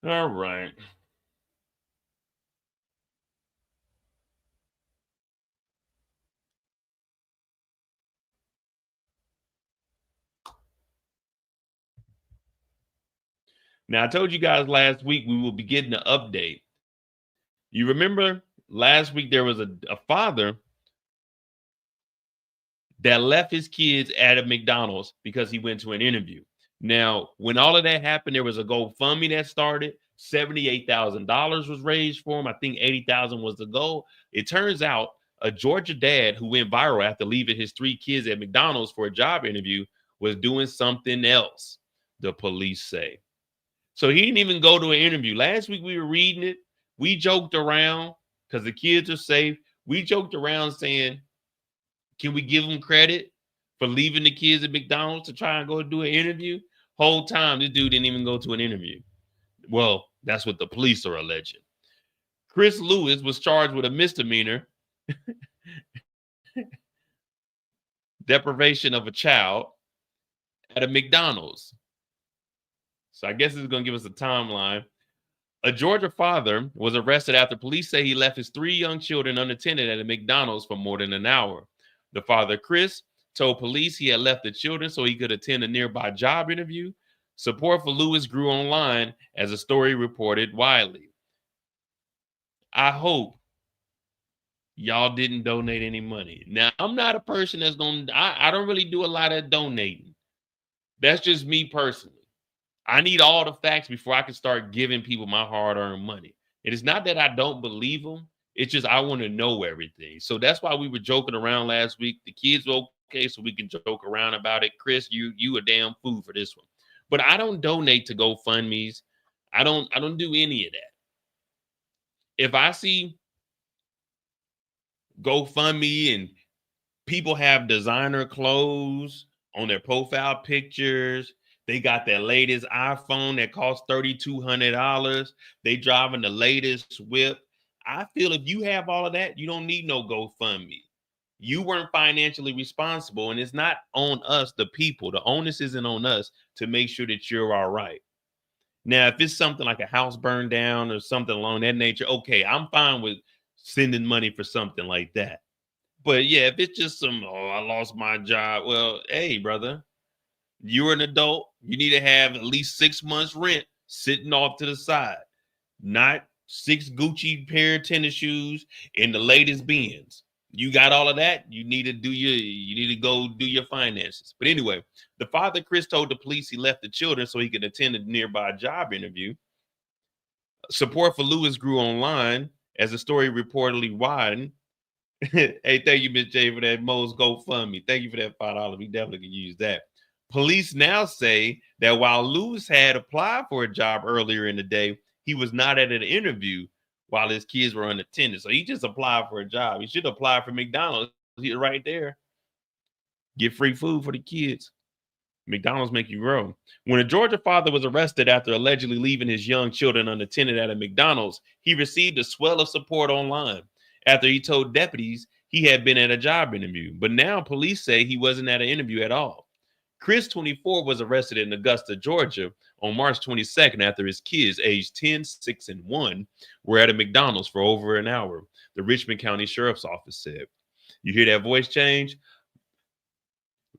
All right. Now, I told you guys last week we will be getting an update. You remember last week there was a father that left his kids at a McDonald's because he went to an interview. Now, when all of that happened, there was a GoFundMe that started. $78,000 was raised for him. I think 80,000 was the goal. It turns out a Georgia dad who went viral after leaving his 3 kids at McDonald's for a job interview was doing something else, the police say. So he didn't even go to an interview. Last week we were reading it. We joked around because the kids are safe. We joked around saying, can we give him credit for leaving the kids at McDonald's to try and go do an interview? Whole time, this dude didn't even go to an interview. Well, that's what the police are alleging. Chris Lewis was charged with a misdemeanor, deprivation of a child at a McDonald's. So I guess this is going to give us a timeline. A Georgia father was arrested after police say he left his 3 young children unattended at a McDonald's for more than an hour. The father, Chris, told police he had left the children so he could attend a nearby job interview. Support for Lewis grew online as the story reported widely. I hope y'all didn't donate any money. Now, I'm not a person that's I don't really do a lot of donating. That's just me personally. I need all the facts before I can start giving people my hard-earned money. It is not that I don't believe them. It's just I want to know everything. So that's why we were joking around last week. The kids were okay, so we can joke around about it. Chris, you a damn fool for this one. But I don't donate to GoFundMe's. I don't do any of that. If I see GoFundMe and people have designer clothes on their profile pictures, they got their latest iPhone that costs $3,200. They driving the latest whip. I feel if you have all of that, you don't need no GoFundMe. You weren't financially responsible, and it's not on us, the people. The onus isn't on us to make sure that you're all right. Now, if it's something like a house burned down or something along that nature, okay, I'm fine with sending money for something like that. But yeah, if it's just I lost my job. Well, hey, brother, you're an adult. You need to have at least 6 months rent sitting off to the side, not 6 Gucci pair of tennis shoes and the latest Benz. You got all of that. You need to go do your finances. But anyway, the father, Chris, told the police he left the children so he could attend a nearby job interview. Support for Lewis grew online as the story reportedly widened. Hey, thank you, Miss J, for that Mo's GoFundMe. Thank you for that $5. We definitely can use that. Police now say that while Lewis had applied for a job earlier in the day, he was not at an interview while his kids were unattended. So he just applied for a job. He should apply for McDonald's right there. Get free food for the kids. McDonald's make you grow. When a Georgia father was arrested after allegedly leaving his young children unattended at a McDonald's, he received a swell of support online. after he told deputies he had been at a job interview. But now police say he wasn't at an interview at all. Chris, 24, was arrested in Augusta, Georgia on March 22nd after his kids, aged 10, 6, and 1, were at a McDonald's for over an hour, the Richmond County Sheriff's Office said. You hear that voice change?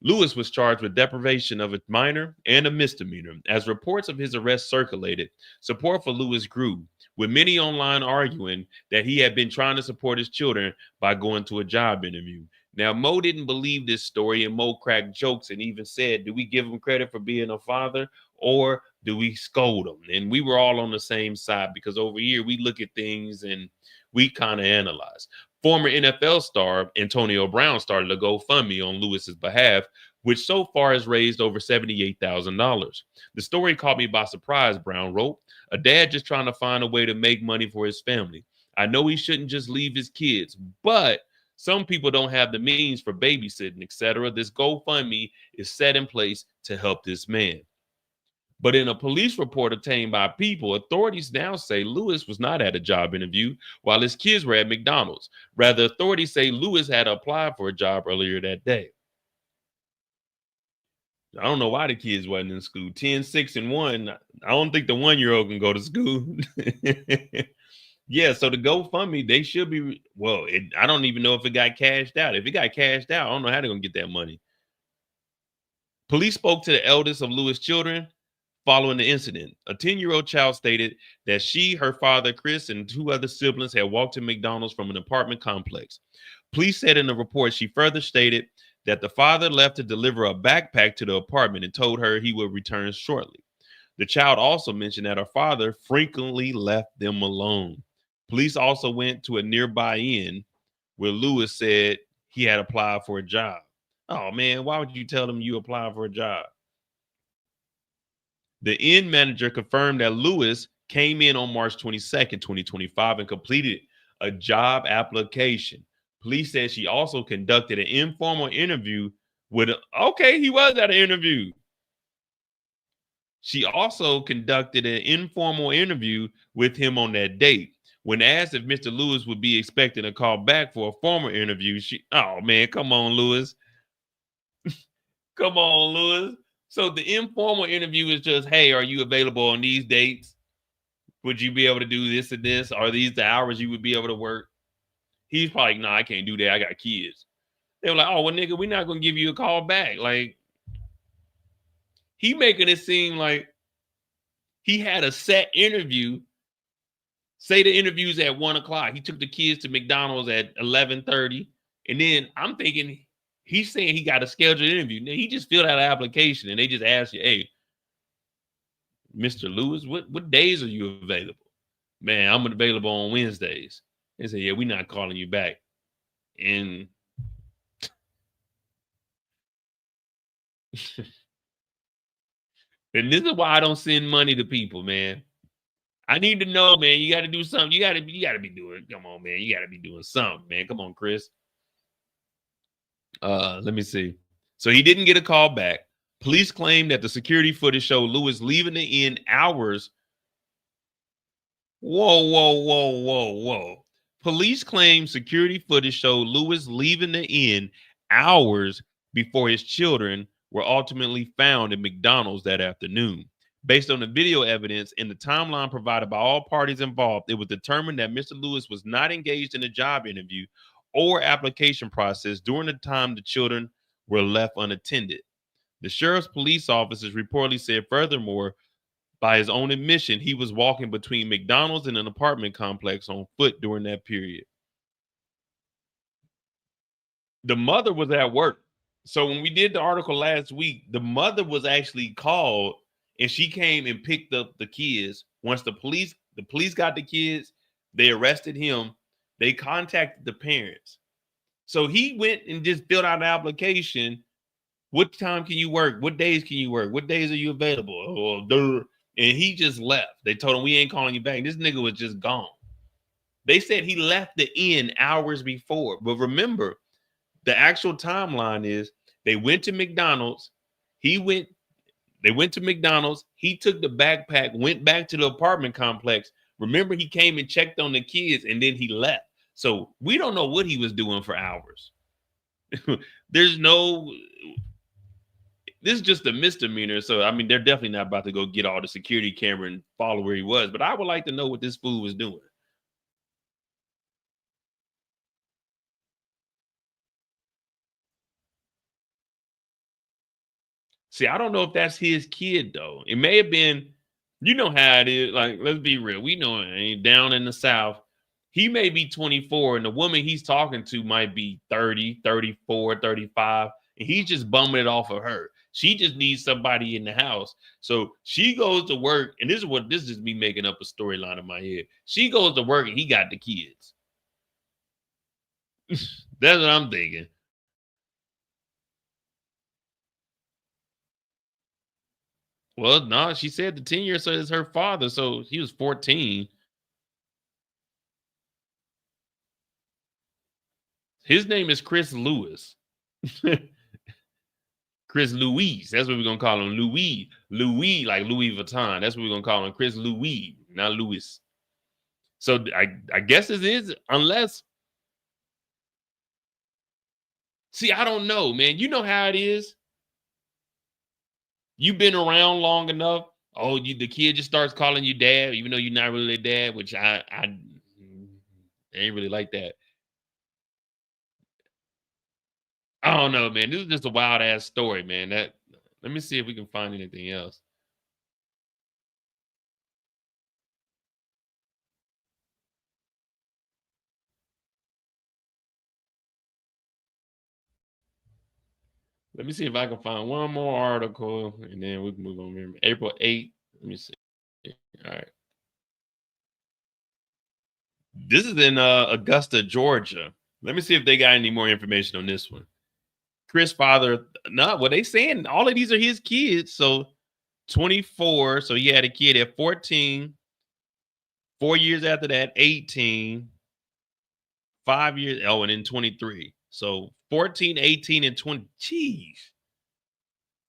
Lewis was charged with deprivation of a minor and a misdemeanor. As reports of his arrest circulated, support for Lewis grew, with many online arguing that he had been trying to support his children by going to a job interview. Now, Mo didn't believe this story, and Mo cracked jokes and even said, do we give him credit for being a father or do we scold him? And we were all on the same side because over here we look at things and we kind of analyze. Former NFL star Antonio Brown started a GoFundMe on Lewis's behalf, which so far has raised over $78,000. The story caught me by surprise, Brown wrote. A dad just trying to find a way to make money for his family. I know he shouldn't just leave his kids, but some people don't have the means for babysitting, etc. This GoFundMe is set in place to help this man. But in a police report obtained by People, authorities now say Lewis was not at a job interview while his kids were at McDonald's. Rather, authorities say Lewis had applied for a job earlier that day. I don't know why the kids wasn't in school. 10, 6, and 1. I don't think the 1-year-old can go to school. Yeah, so the GoFundMe, they should be, well, I don't even know if it got cashed out. If it got cashed out, I don't know how they're going to get that money. Police spoke to the eldest of Lewis' children following the incident. A 10-year-old child stated that she, her father, Chris, and 2 other siblings had walked to McDonald's from an apartment complex. Police said in the report, she further stated that the father left to deliver a backpack to the apartment and told her he would return shortly. The child also mentioned that her father frequently left them alone. Police also went to a nearby inn where Lewis said he had applied for a job. Oh, man, why would you tell them you applied for a job? The inn manager confirmed that Lewis came in on March 22nd, 2025 and completed a job application. Police said she also conducted an informal interview with, he was at an interview. She also conducted an informal interview with him on that date. When asked if Mr. Lewis would be expecting a call back for a formal interview, come on, Lewis. Come on, Lewis. So the informal interview is just, hey, are you available on these dates? Would you be able to do this and this? Are these the hours you would be able to work? He's probably like, no, I can't do that. I got kids. They were like, oh, well, nigga, we're not going to give you a call back. Like, he making it seem like he had a set interview. Say the interview's at 1 o'clock. He took the kids to McDonald's at 11:30. And then I'm thinking he's saying he got a scheduled interview. Now, he just filled out an application and they just asked you, hey, Mr. Lewis, what days are you available? Man, I'm available on Wednesdays. They said, yeah, we're not calling you back. And and this is why I don't send money to people, man. I need to know, man. You got to do something. You got to be doing. Come on, man. You got to be doing something, man. Come on, Chris. Let me see. So he didn't get a call back. Police claim that the security footage showed Lewis leaving the inn hours. Whoa. Police claim security footage showed Lewis leaving the inn hours before his children were ultimately found in McDonald's that afternoon. Based on the video evidence and the timeline provided by all parties involved, it was determined that Mr. Lewis was not engaged in a job interview or application process during the time the children were left unattended. The sheriff's police officers reportedly said, furthermore, by his own admission, he was walking between McDonald's and an apartment complex on foot during that period. The mother was at work. So when we did the article last week, the mother was actually called and she came and picked up the kids. Once the police got the kids, they arrested him. They contacted the parents. So he went and just filled out an application. What time can you work? What days can you work? What days are you available? And he just left. They told him, we ain't calling you back. This nigga was just gone. They said he left the inn hours before. But remember, the actual timeline is they went to McDonald's. They went to McDonald's. He took the backpack, went back to the apartment complex. Remember, he came and checked on the kids and then he left. So we don't know what he was doing for hours. There's no, this is just a misdemeanor. So I mean, they're definitely not about to go get all the security camera and follow where he was. But I would like to know what this fool was doing. See, I don't know if that's his kid though. It may have been, you know how it is. Like, let's be real. We know it ain't down in the South. He may be 24 and the woman he's talking to might be 30, 34, 35, and he's just bumming it off of her. She just needs somebody in the house. So she goes to work, and this is me making up a storyline in my head. She goes to work and he got the kids. That's what I'm thinking. Well, no, she said the 10 years so is her father, so he was 14. His name is Chris Lewis. Chris Louis. That's what we're gonna call him. Louis. Louis, like Louis Vuitton. That's what we're gonna call him. Chris Louis, not Louis. So I guess it is, unless, see, I don't know, man. You know how it is. You've been around long enough. Oh, the kid just starts calling you dad, even though you're not really their dad, which I ain't really like that. I don't know, man. This is just a wild ass story, man. That, let me see if we can find anything else. Let me see if I can find one more article and then we can move on here. April 8th. Let me see. All right. This is in Augusta, Georgia. Let me see if they got any more information on this one. Chris' father, no, well, they saying all of these are his kids. So 24. So he had a kid at 14, 4 years after that, 18, 5 years. Oh, and then 23. So 14, 18, and 20. Jeez.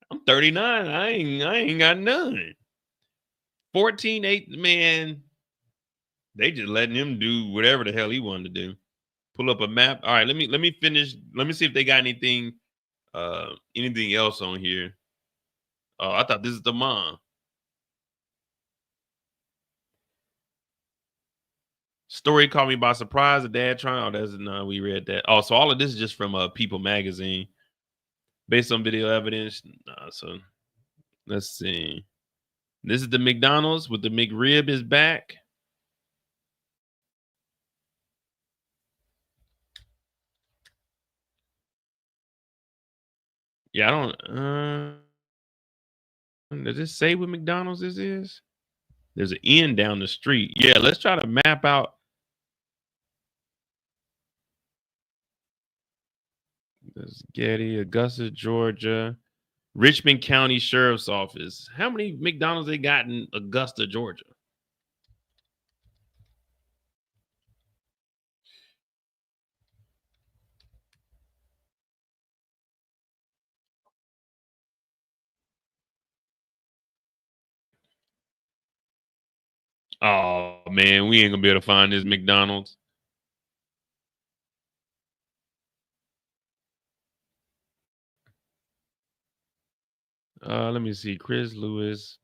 I'm 39. I ain't got none. 14, 8, man. They just letting him do whatever the hell he wanted to do. Pull up a map. All right, let me finish. Let me see if they got anything else on here. Oh, I thought this is the mom. Story caught me by surprise. The dad trying. Oh, that's no, we read that. Oh, so all of this is just from People magazine, based on video evidence. So let's see. This is the McDonald's with the McRib is back. Yeah, I don't. Does it say what McDonald's this is? There's an inn down the street. Yeah, let's try to map out. There's Getty, Augusta, Georgia, Richmond County Sheriff's Office. How many McDonald's they got in Augusta, Georgia? Oh man, we ain't gonna be able to find this McDonald's. Let me see. Chris Lewis.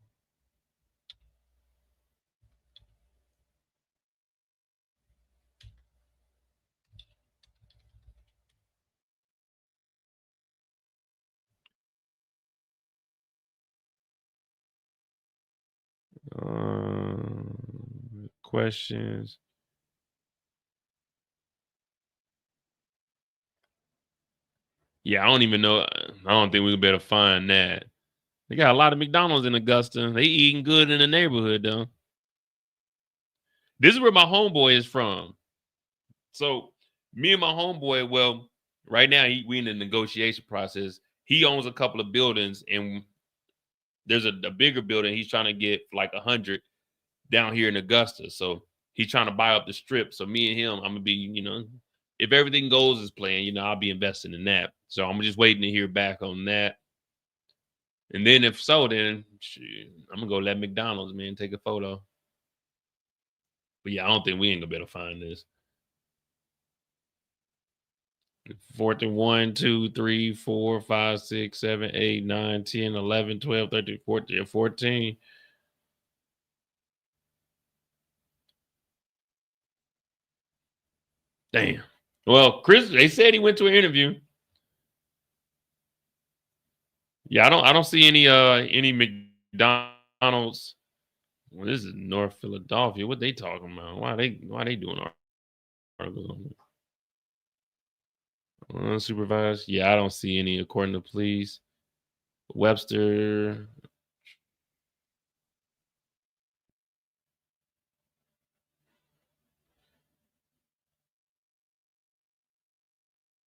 Questions. Yeah, I don't even know. I don't think we better find that. They got a lot of McDonald's in Augusta. They eating good in the neighborhood though. This is where my homeboy is from. So me and my homeboy, well, right now we in the negotiation process. He owns a couple of buildings, and there's a bigger building he's trying to get for like 100 down here in Augusta. So he's trying to buy up the strip. So me and him, I'm gonna be, if everything goes as planned, I'll be investing in that. So I'm just waiting to hear back on that. And then if so, then shoot, I'm gonna go let McDonald's man take a photo. But yeah, I don't think we ain't gonna be able to find this. Fourth and 1, 2, 3, 4, 5, 6, 7, 8, 9, 10, 11, 12, 13, 14, 14. Damn. Well, Chris, they said he went to an interview. Yeah, I don't see any McDonald's. Well, this is North Philadelphia. What they talking about? Why they doing articles on it? Unsupervised? Yeah, I don't see any according to police. Webster.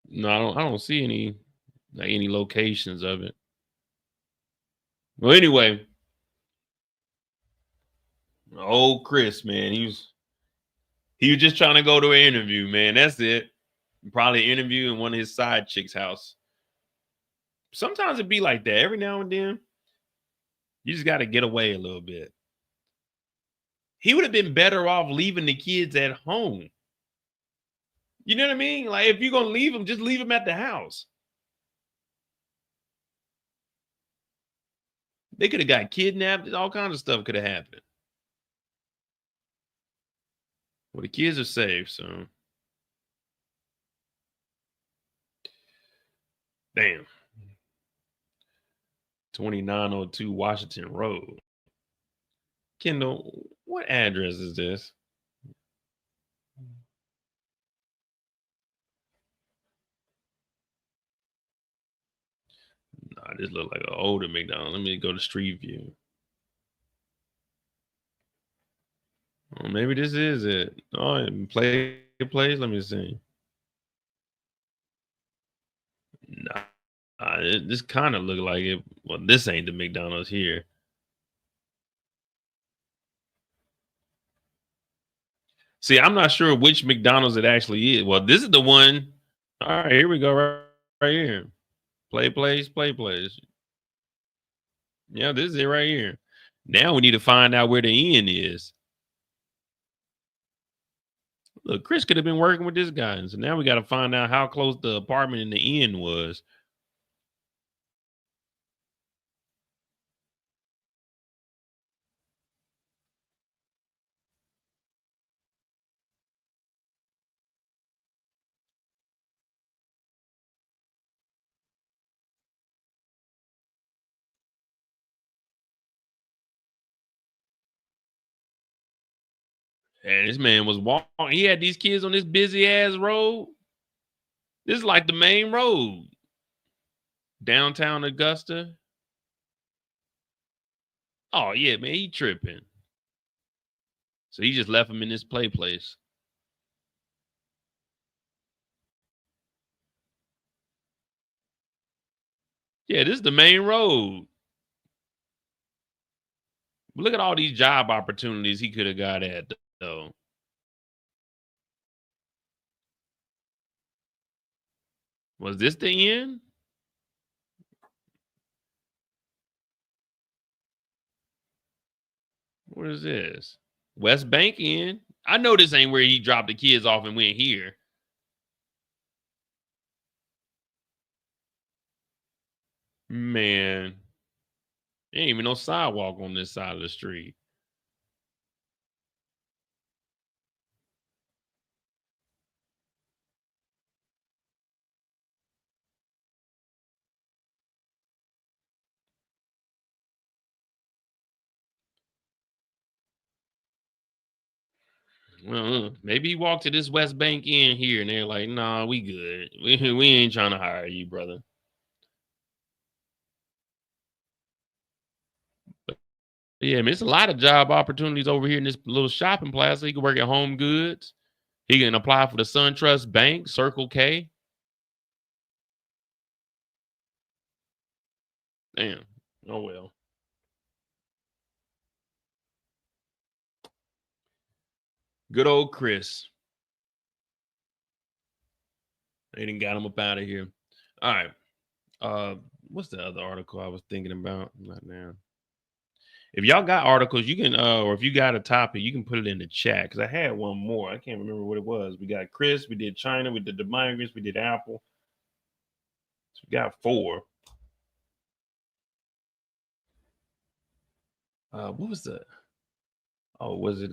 No, I don't see any locations of it. Well, anyway, old Chris, man, he was just trying to go to an interview, man. That's it. Probably an interview in one of his side chicks' house. Sometimes it be like that. Every now and then, you just got to get away a little bit. He would have been better off leaving the kids at home. You know what I mean? Like if you're gonna leave them, just leave them at the house. They could have got kidnapped. All kinds of stuff could have happened. Well, the kids are safe, so damn. 2902 Washington Road. Kendall, what address is this? Nah, this look like an older McDonald. Let me go to Street View. Oh, maybe this is it. Oh, and play place. Let me see. Nah, this kind of look like it. Well, this ain't the McDonald's here. See, I'm not sure which McDonald's it actually is. Well, this is the one. All right, here we go. Right here. Play place, play place. Yeah, this is it right here. Now we need to find out where the end is. Look, Chris could have been working with this guy. And so now we got to find out how close the apartment in the end was. And this man was walking. He had these kids on this busy ass road. This is like the main road. Downtown Augusta. Oh, yeah, man. He tripping. So he just left him in this play place. Yeah, this is the main road. Look at all these job opportunities he could have got at, though. Was this the end? What is this? West Bank end? I know this ain't where he dropped the kids off and went here. Man, there ain't even no sidewalk on this side of the street. Well, maybe he walked to this West Bank end here, and they're like, "Nah, we good. We ain't trying to hire you, brother." Yeah, I mean, it's a lot of job opportunities over here in this little shopping plaza. He can work at Home Goods. He can apply for the SunTrust Bank, Circle K. Damn. Oh well. Good old Chris. They didn't got him up out of here. All right. What's the other article I was thinking about? Not now. If y'all got articles, you can or if you got a topic, you can put it in the chat because I had one more. I can't remember what it was. We got Chris, we did China, we did the migrants, we did Apple. So we got four. What was the was it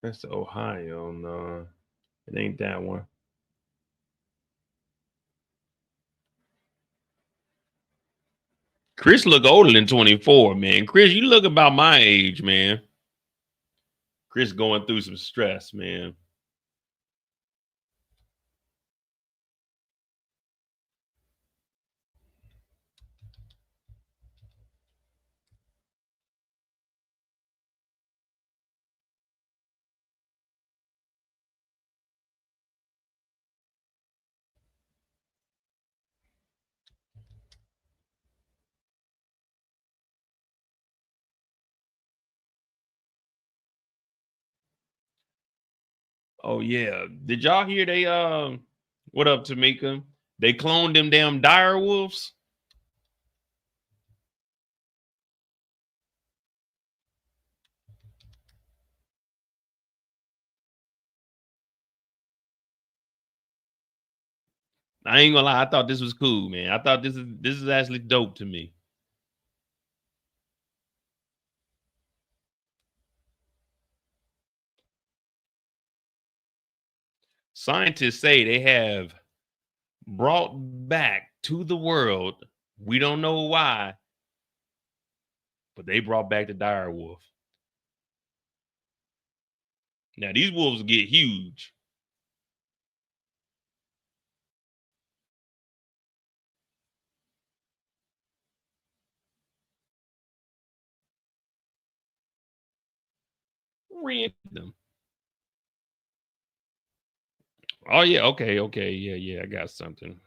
that's the Ohio? No, it ain't that one. Chris look older than 24, man. Chris, you look about my age, man. Chris going through some stress, man. Oh yeah. Did y'all hear they what up, Tamika? They cloned them damn dire wolves. I ain't gonna lie, I thought this was cool, man. I thought this is actually dope to me. Scientists say they have brought back to the world. We don't know why, but they brought back the dire wolf. Now these wolves get huge. Random. Oh yeah, okay, yeah. I got something.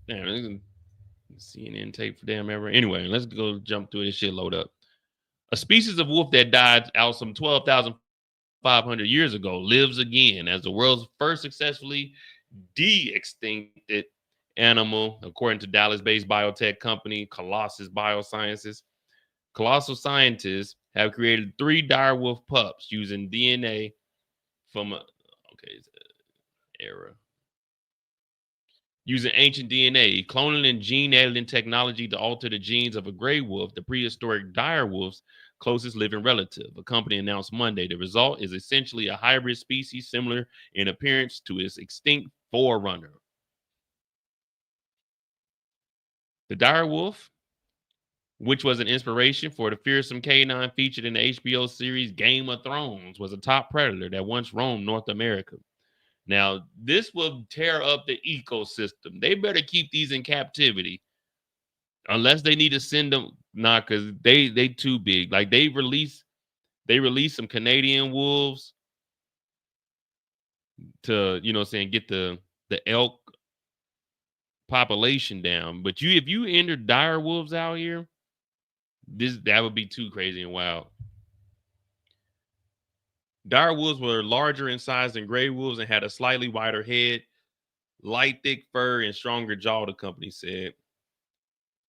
Damn, CNN tape for damn ever. Anyway, let's go jump through this shit. Load up. A species of wolf that died out some 12,500 years ago lives again as the world's first successfully de-extincted animal, according to Dallas-based biotech company Colossus Biosciences. Colossal scientists have created 3 direwolf pups using DNA from era. Using ancient DNA, cloning and gene editing technology to alter the genes of a gray wolf, the prehistoric dire wolf's closest living relative. A company announced Monday the result is essentially a hybrid species similar in appearance to its extinct forerunner. The dire wolf, which was an inspiration for the fearsome canine featured in the HBO series Game of Thrones, was a top predator that once roamed North America. Now, this will tear up the ecosystem. They better keep these in captivity unless they need to send them. Nah, because they too big. Like they released some Canadian wolves to, saying get the elk population down. But if you enter dire wolves out here, that would be too crazy and wild. Dire wolves were larger in size than gray wolves and had a slightly wider head, light, thick fur, and stronger jaw, the company said.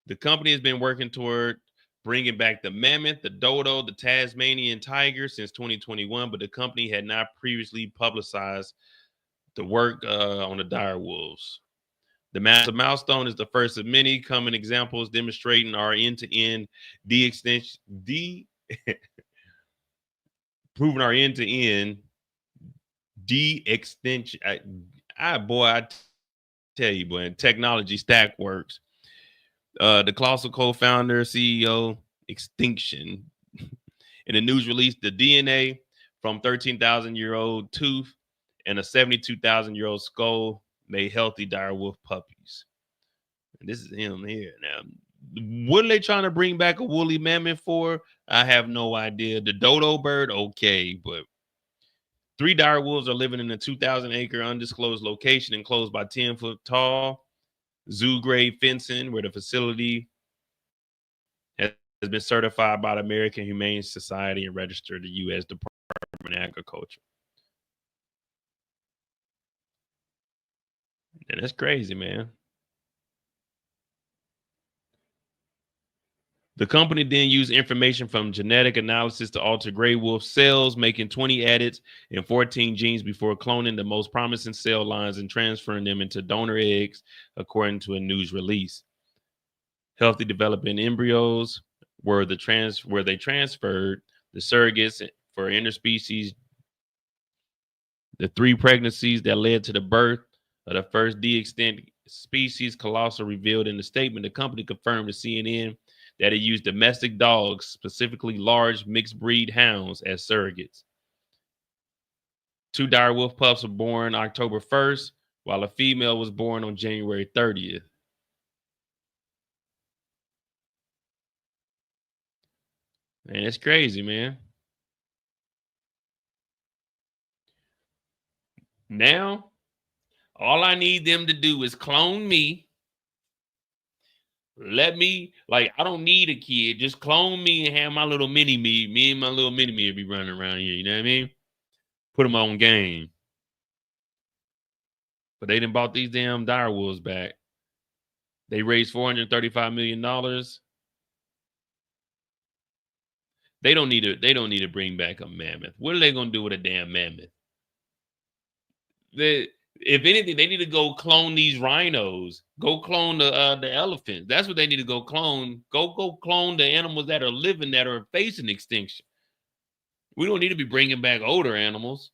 The company has been working toward bringing back the mammoth, the dodo, the Tasmanian tiger since 2021, but the company had not previously publicized the work on the dire wolves. The massive milestone is the first of many coming examples demonstrating our end-to-end de-extension, proving our end-to-end de-extension. I tell you, boy, technology stack works. The Colossal co-founder, CEO, Extinction. In the news release, the DNA from 13,000-year-old tooth and a 72,000-year-old skull made healthy direwolf puppies. And this is him here now. What are they trying to bring back a woolly mammoth for? I have no idea. The dodo bird, okay, but three dire wolves are living in a 2,000-acre undisclosed location enclosed by 10-foot tall zoo grade fencing, where the facility has been certified by the American Humane Society and registered the U.S. Department of Agriculture. And that's crazy, man. The company then used information from genetic analysis to alter gray wolf cells, making 20 edits in 14 genes before cloning the most promising cell lines and transferring them into donor eggs, according to a news release. Healthy developing embryos were where they transferred the surrogates for interspecies. The three pregnancies that led to the birth of the first de-extinct species, Colossal, revealed in the statement. The company confirmed to CNN that it used domestic dogs, specifically large mixed breed hounds, as surrogates. Two dire wolf pups were born October 1st, while a female was born on January 30th. Man, it's crazy, man. Now, all I need them to do is clone me. Let me, like, I don't need a kid. Just clone me and have my little mini me. Me and my little mini me be running around here. You know what I mean? Put them on game. But they done bought these damn dire wolves back. They raised $435 million. They don't need to bring back a mammoth. What are they gonna do with a damn mammoth? If anything, they need to go clone these rhinos. Go clone the elephants. That's what they need to go clone. Go clone the animals that are living that are facing extinction. We don't need to be bringing back older animals.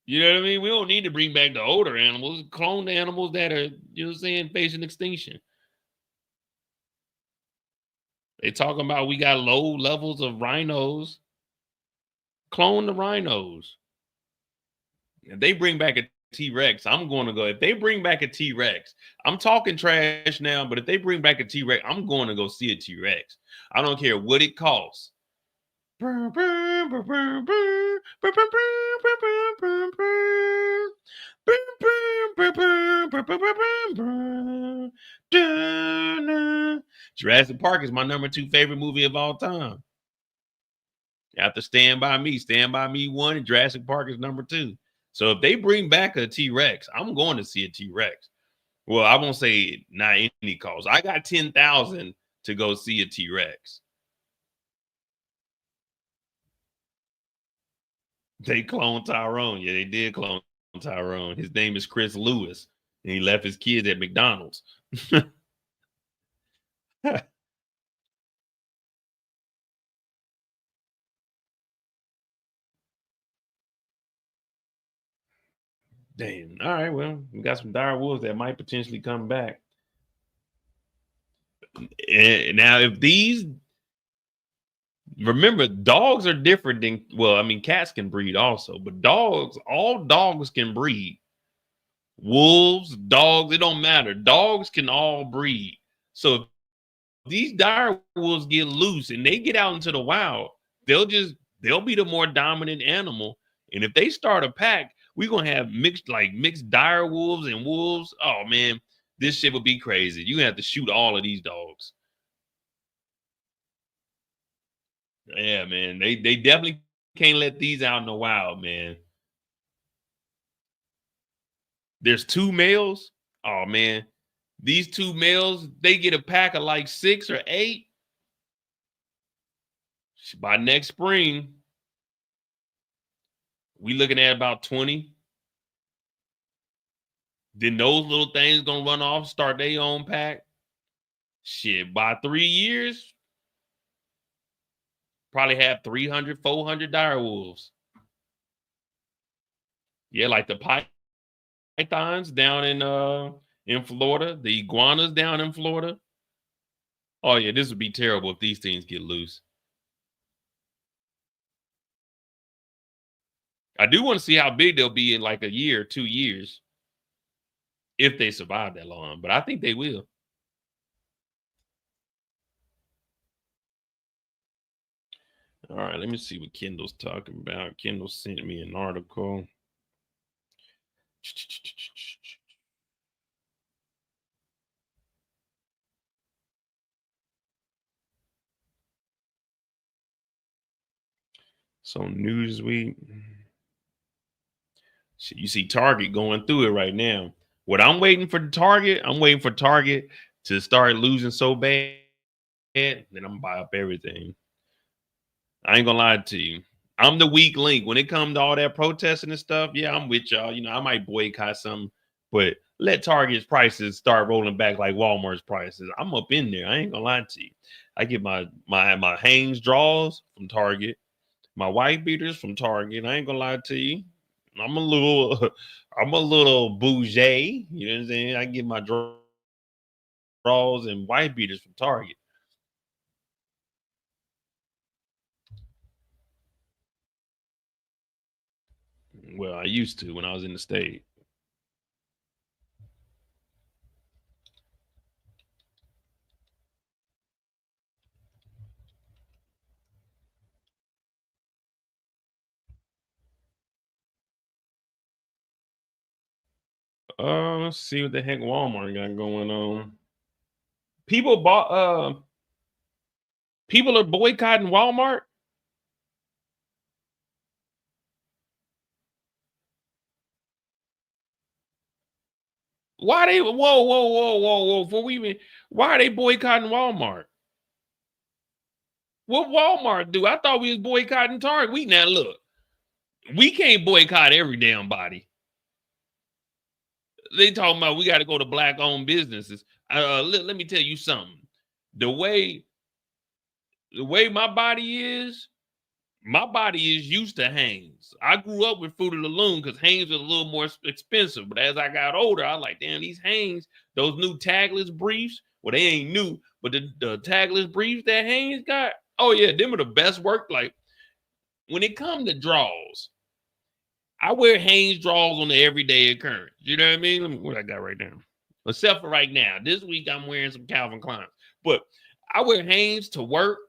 You know what I mean? We don't need to bring back the older animals. Clone the animals that are, you know what I'm saying, facing extinction. They talking about we got low levels of rhinos. Clone the rhinos. If they bring back a T-Rex, I'm going to go. If they bring back a T-Rex, I'm talking trash now, but if they bring back a T-Rex, I'm going to go see a T-Rex. I don't care what it costs. Jurassic Park is my #2 favorite movie of all time. After Stand By Me, Stand By Me 1, and Jurassic Park is #2. So if they bring back a T-Rex, I'm going to see a T-Rex. Well, I won't say not any cost. I got 10,000 to go see a T-Rex. They cloned Tyrone. Yeah, they did clone Tyrone. His name is Chris Lewis, and he left his kids at McDonald's. Damn. All right. Well, we got some dire wolves that might potentially come back. And now, if these, remember, dogs are different than, well, I mean, cats can breed also, but dogs, all dogs can breed. Wolves, dogs, it don't matter. Dogs can all breed. So if these dire wolves get loose and they get out into the wild, they'll be the more dominant animal. And if they start a pack, we're gonna have mixed dire wolves and wolves. Oh man, this shit would be crazy. You have to shoot all of these dogs. Yeah, man. They definitely can't let these out in the wild, man. There's two males. Oh man. These two males, they get a pack of like 6 or 8. By next spring, we looking at about 20. Then those little things gonna run off, start their own pack. Shit, by 3 years, probably have 300, 400 dire wolves. Yeah, like the pythons down in Florida, the iguanas down in Florida. Oh yeah, this would be terrible if these things get loose. I do want to see how big they'll be in like a year, 2 years. if they survive that long, but I think they will. All right, let me see what Kendall's talking about. Kendall sent me an article. So Newsweek, you see Target going through it right now. What I'm waiting for Target, I'm waiting for Target to start losing so bad, then I'm gonna buy up everything. I ain't gonna lie to you. I'm the weak link when it comes to all that protesting and stuff. Yeah, I'm with y'all. You know, I might boycott something, but let Target's prices start rolling back like Walmart's prices. I'm up in there. I ain't gonna lie to you. I get my Hanes draws from Target, my white beaters from Target. I ain't gonna lie to you. I'm a little I'm a little bougie. You know what I'm saying? I get my draws and white beaters from Target. Well, I used to when I was in the state. Let's see what the heck Walmart got going on. People bought people are boycotting Walmart. Why they whoa. Before we even why are they boycotting Walmart? What Walmart do? I thought we was boycotting Target. We now look, we can't boycott every damn body. They talking about we got to go to black owned businesses. Let me tell you something. The way the way my body is used to Hanes. I grew up with Fruit of the Loom because Hanes was a little more expensive. But as I got older, I was like, damn, these Hanes, those new tagless briefs, well, they ain't new, but the tagless briefs that Hanes got, oh yeah, them are the best work. Like when it comes to draws, I wear Hanes draws on the everyday occurrence. You know what I mean? Let me, what I got right now. Except for right now. This week I'm wearing some Calvin Klein. But I wear Hanes to work.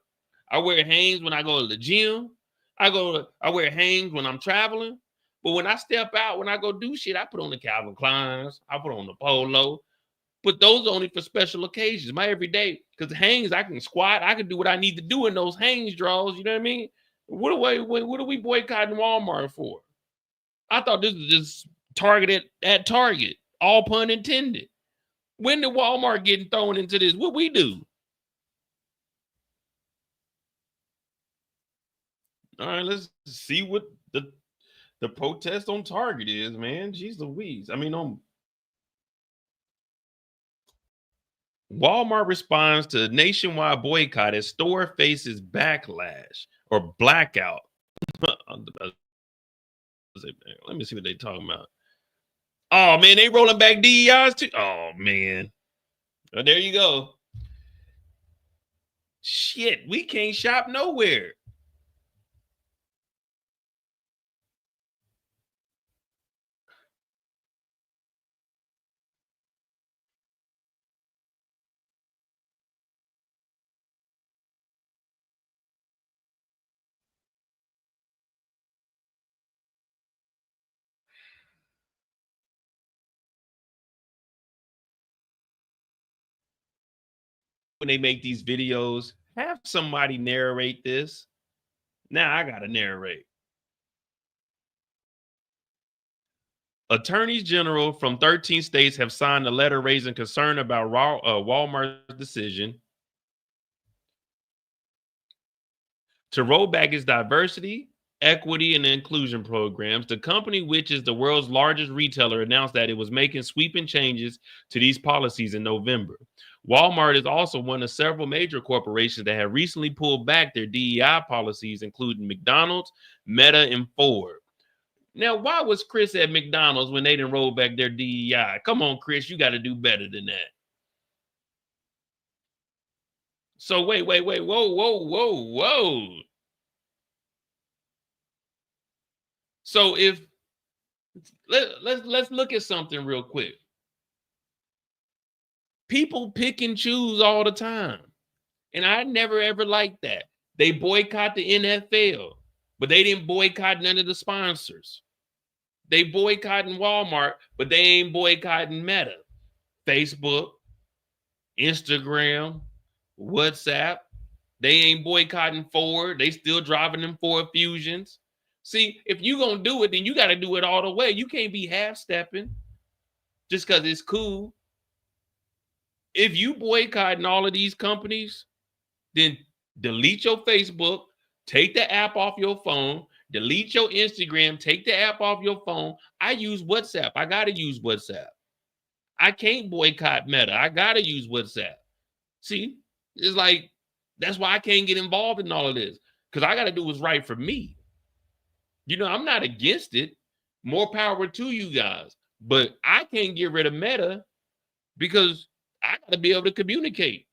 I wear Hanes when I go to the gym. I wear Hanes when I'm traveling. But when I step out, when I go do shit, I put on the Calvin Kleins. I put on the polo. But those are only for special occasions. My everyday, because Hanes, I can squat. I can do what I need to do in those Hanes draws. You know what I mean? What are we boycotting Walmart for? I thought this was just targeted at Target. All pun intended. When did Walmart getting thrown into this? What we do? All right, let's see what the protest on Target is, man. Jeez Louise. I mean, on Walmart responds to nationwide boycott as store faces backlash or blackout. Let me see what they talking about. Oh man, they rolling back DEIs too. Oh man, well, there you go. Shit, we can't shop nowhere. When they make these videos, have somebody narrate this. Now I gotta narrate. Attorneys general from 13 states have signed a letter raising concern about Walmart's decision to roll back its diversity, equity, and inclusion programs. The company, which is the world's largest retailer, announced that it was making sweeping changes to these policies in November. Walmart is also one of several major corporations that have recently pulled back their DEI policies, including McDonald's, Meta, and Ford. Now, why was Chris at McDonald's when they didn't roll back their DEI? Come on, Chris, you got to do better than that. So wait, whoa. So if let's look at something real quick. People pick and choose all the time. And I never ever liked that. They boycott the NFL, but they didn't boycott none of the sponsors. They boycotting Walmart, but they ain't boycotting Meta, Facebook, Instagram, WhatsApp. They ain't boycotting Ford. They still driving them Ford Fusions. See, if you gonna do it, then you got to do it all the way. You can't be half stepping just because it's cool. If you boycotting all of these companies, then delete your Facebook, take the app off your phone, delete your Instagram, take the app off your phone. I use WhatsApp. I got to use WhatsApp. I can't boycott Meta. I got to use WhatsApp. See, it's like, that's why I can't get involved in all of this, because I got to do what's right for me. I'm not against it. More power to you guys. But I can't get rid of Meta because I got to be able to communicate.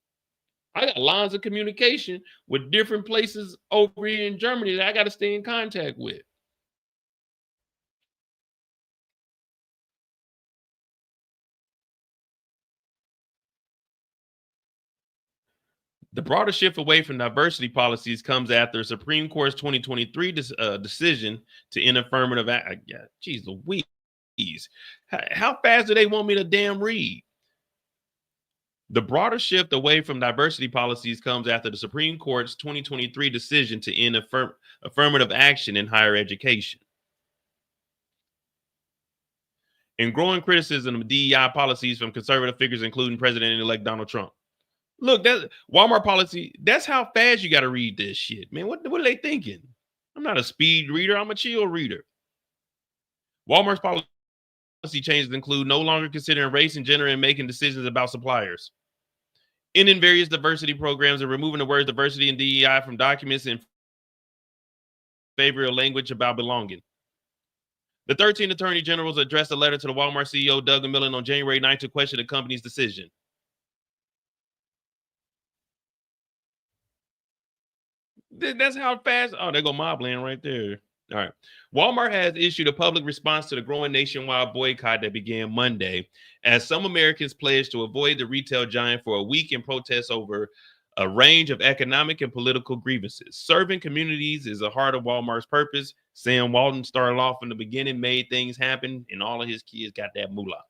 I got lines of communication with different places over here in Germany that I got to stay in contact with. The broader shift away from diversity policies comes after Supreme Court's 2023 decision to end affirmative act. Yeah, geez Louise. How fast do they want me to damn read? The broader shift away from diversity policies comes after the Supreme Court's 2023 decision to end affirmative action in higher education. And growing criticism of DEI policies from conservative figures, including President-elect Donald Trump. Look, that Walmart policy, that's how fast you got to read this shit, man. What are they thinking? I'm not a speed reader. I'm a chill reader. Walmart's policy changes include no longer considering race and gender in making decisions about suppliers, ending various diversity programs, and removing the words diversity and DEI from documents in favor of language about belonging. The 13 attorney generals addressed a letter to the Walmart CEO, Doug McMillon, on January 9th to question the company's decision. That's how fast. Oh, there go Mobland right there. All right. Walmart has issued a public response to the growing nationwide boycott that began Monday, as some Americans pledged to avoid the retail giant for a week in protest over a range of economic and political grievances. Serving communities is the heart of Walmart's purpose. Sam Walton started off in the beginning, made things happen, and all of his kids got that moolah.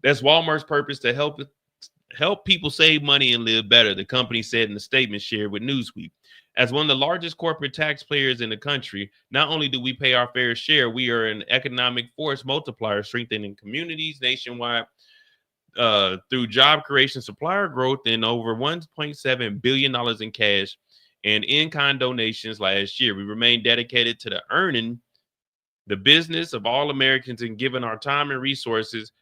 That's Walmart's purpose, to help people save money and live better, the company said in a statement shared with Newsweek. As one of the largest corporate taxpayers in the country, not only do we pay our fair share, we are an economic force multiplier, strengthening communities nationwide through job creation, supplier growth, and over $1.7 billion in cash and in-kind donations last year. We remain dedicated to earning the business of all Americans and giving our time and resources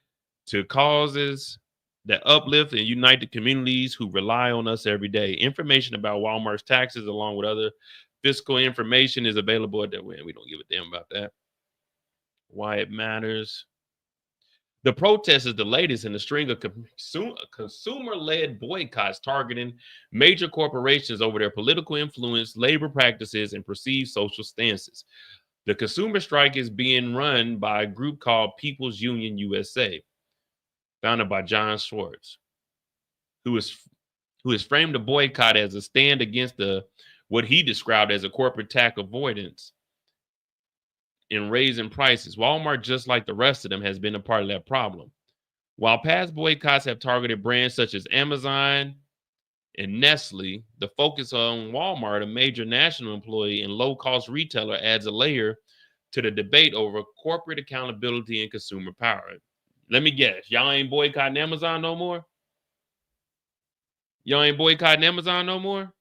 to causes that uplift and unite the communities who rely on us every day. Information about Walmart's taxes, along with other fiscal information, is available at that way. We don't give a damn about that. Why it matters. The protest is the latest in a string of consumer-led boycotts targeting major corporations over their political influence, labor practices, and perceived social stances. The consumer strike is being run by a group called People's Union USA, founded by John Schwartz, who has framed the boycott as a stand against what he described as a corporate tax avoidance in raising prices. Walmart, just like the rest of them, has been a part of that problem. While past boycotts have targeted brands such as Amazon and Nestle, the focus on Walmart, a major national employee and low-cost retailer, adds a layer to the debate over corporate accountability and consumer power. Let me guess, y'all ain't boycotting Amazon no more? Y'all ain't boycotting Amazon no more?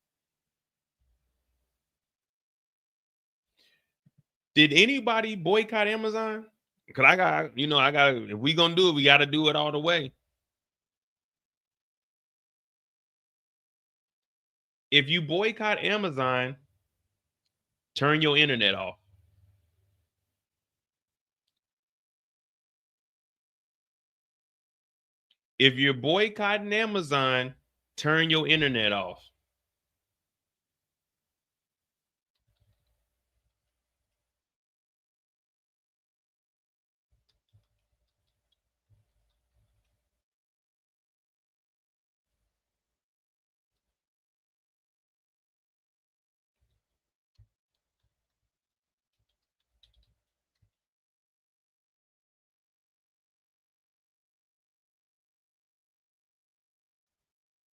Did anybody boycott Amazon? Because if we gonna do it, we gotta do it all the way. If you boycott Amazon, turn your internet off. If you're boycotting Amazon, turn your internet off.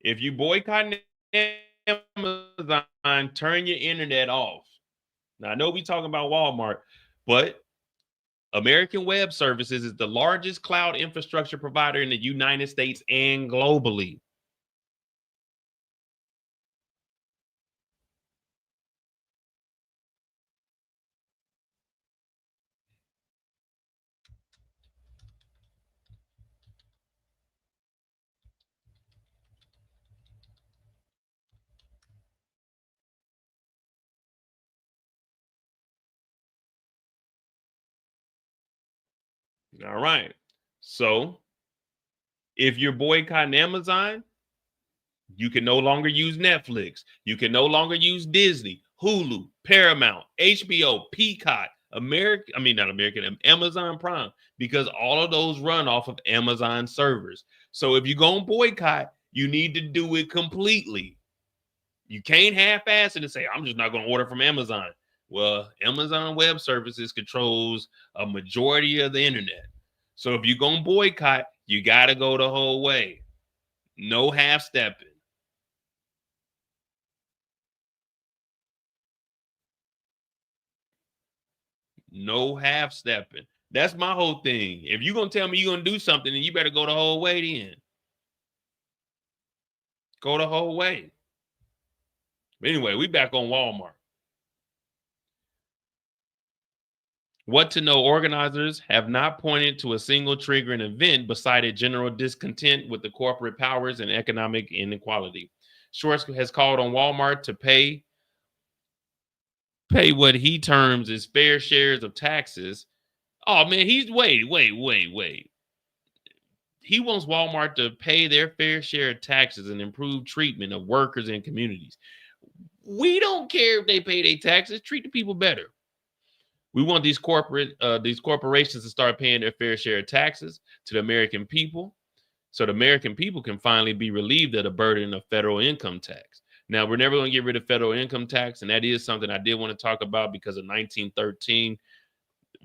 If you boycott Amazon, turn your internet off. Now I know we talking about Walmart, but American Web Services is the largest cloud infrastructure provider in the United States and globally. All right. So if you're boycotting Amazon, you can no longer use Netflix. You can no longer use Disney, Hulu, Paramount, HBO, Peacock, not American, Amazon Prime, because all of those run off of Amazon servers. So if you're going to boycott, you need to do it completely. You can't half-ass it and say, I'm just not going to order from Amazon. Well, Amazon Web Services controls a majority of the internet. So if you're going to boycott, you got to go the whole way. No half-stepping. No half stepping. That's my whole thing. If you're gonna tell me you're gonna do something, then you better go the whole way then. Go the whole way. But anyway, we back on Walmart. What to know, organizers have not pointed to a single triggering event but cited general discontent with the corporate powers and economic inequality. Schwartz has called on Walmart to pay what he terms as fair shares of taxes. Oh man, he's wait. He wants Walmart to pay their fair share of taxes and improve treatment of workers and communities. We don't care if they pay their taxes. Treat the people better. We want these corporations to start paying their fair share of taxes to the American people, so the American people can finally be relieved of the burden of federal income tax. Now, we're never going to get rid of federal income tax, and that is something I did want to talk about because of 1913,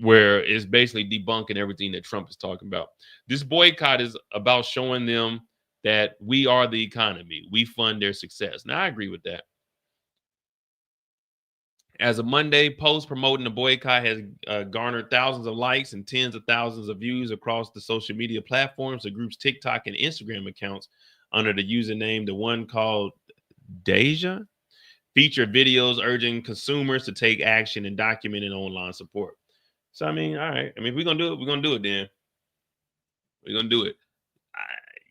where it's basically debunking everything that Trump is talking about. This boycott is about showing them that we are the economy. We fund their success. Now, I agree with that. As a Monday post promoting the boycott has garnered thousands of likes and tens of thousands of views across the social media platforms, the group's TikTok and Instagram accounts under the username, the one called Deja, feature videos urging consumers to take action and documenting online support. So, I mean, all right. I mean, if we're going to do it, we're going to do it then. We're going to do it.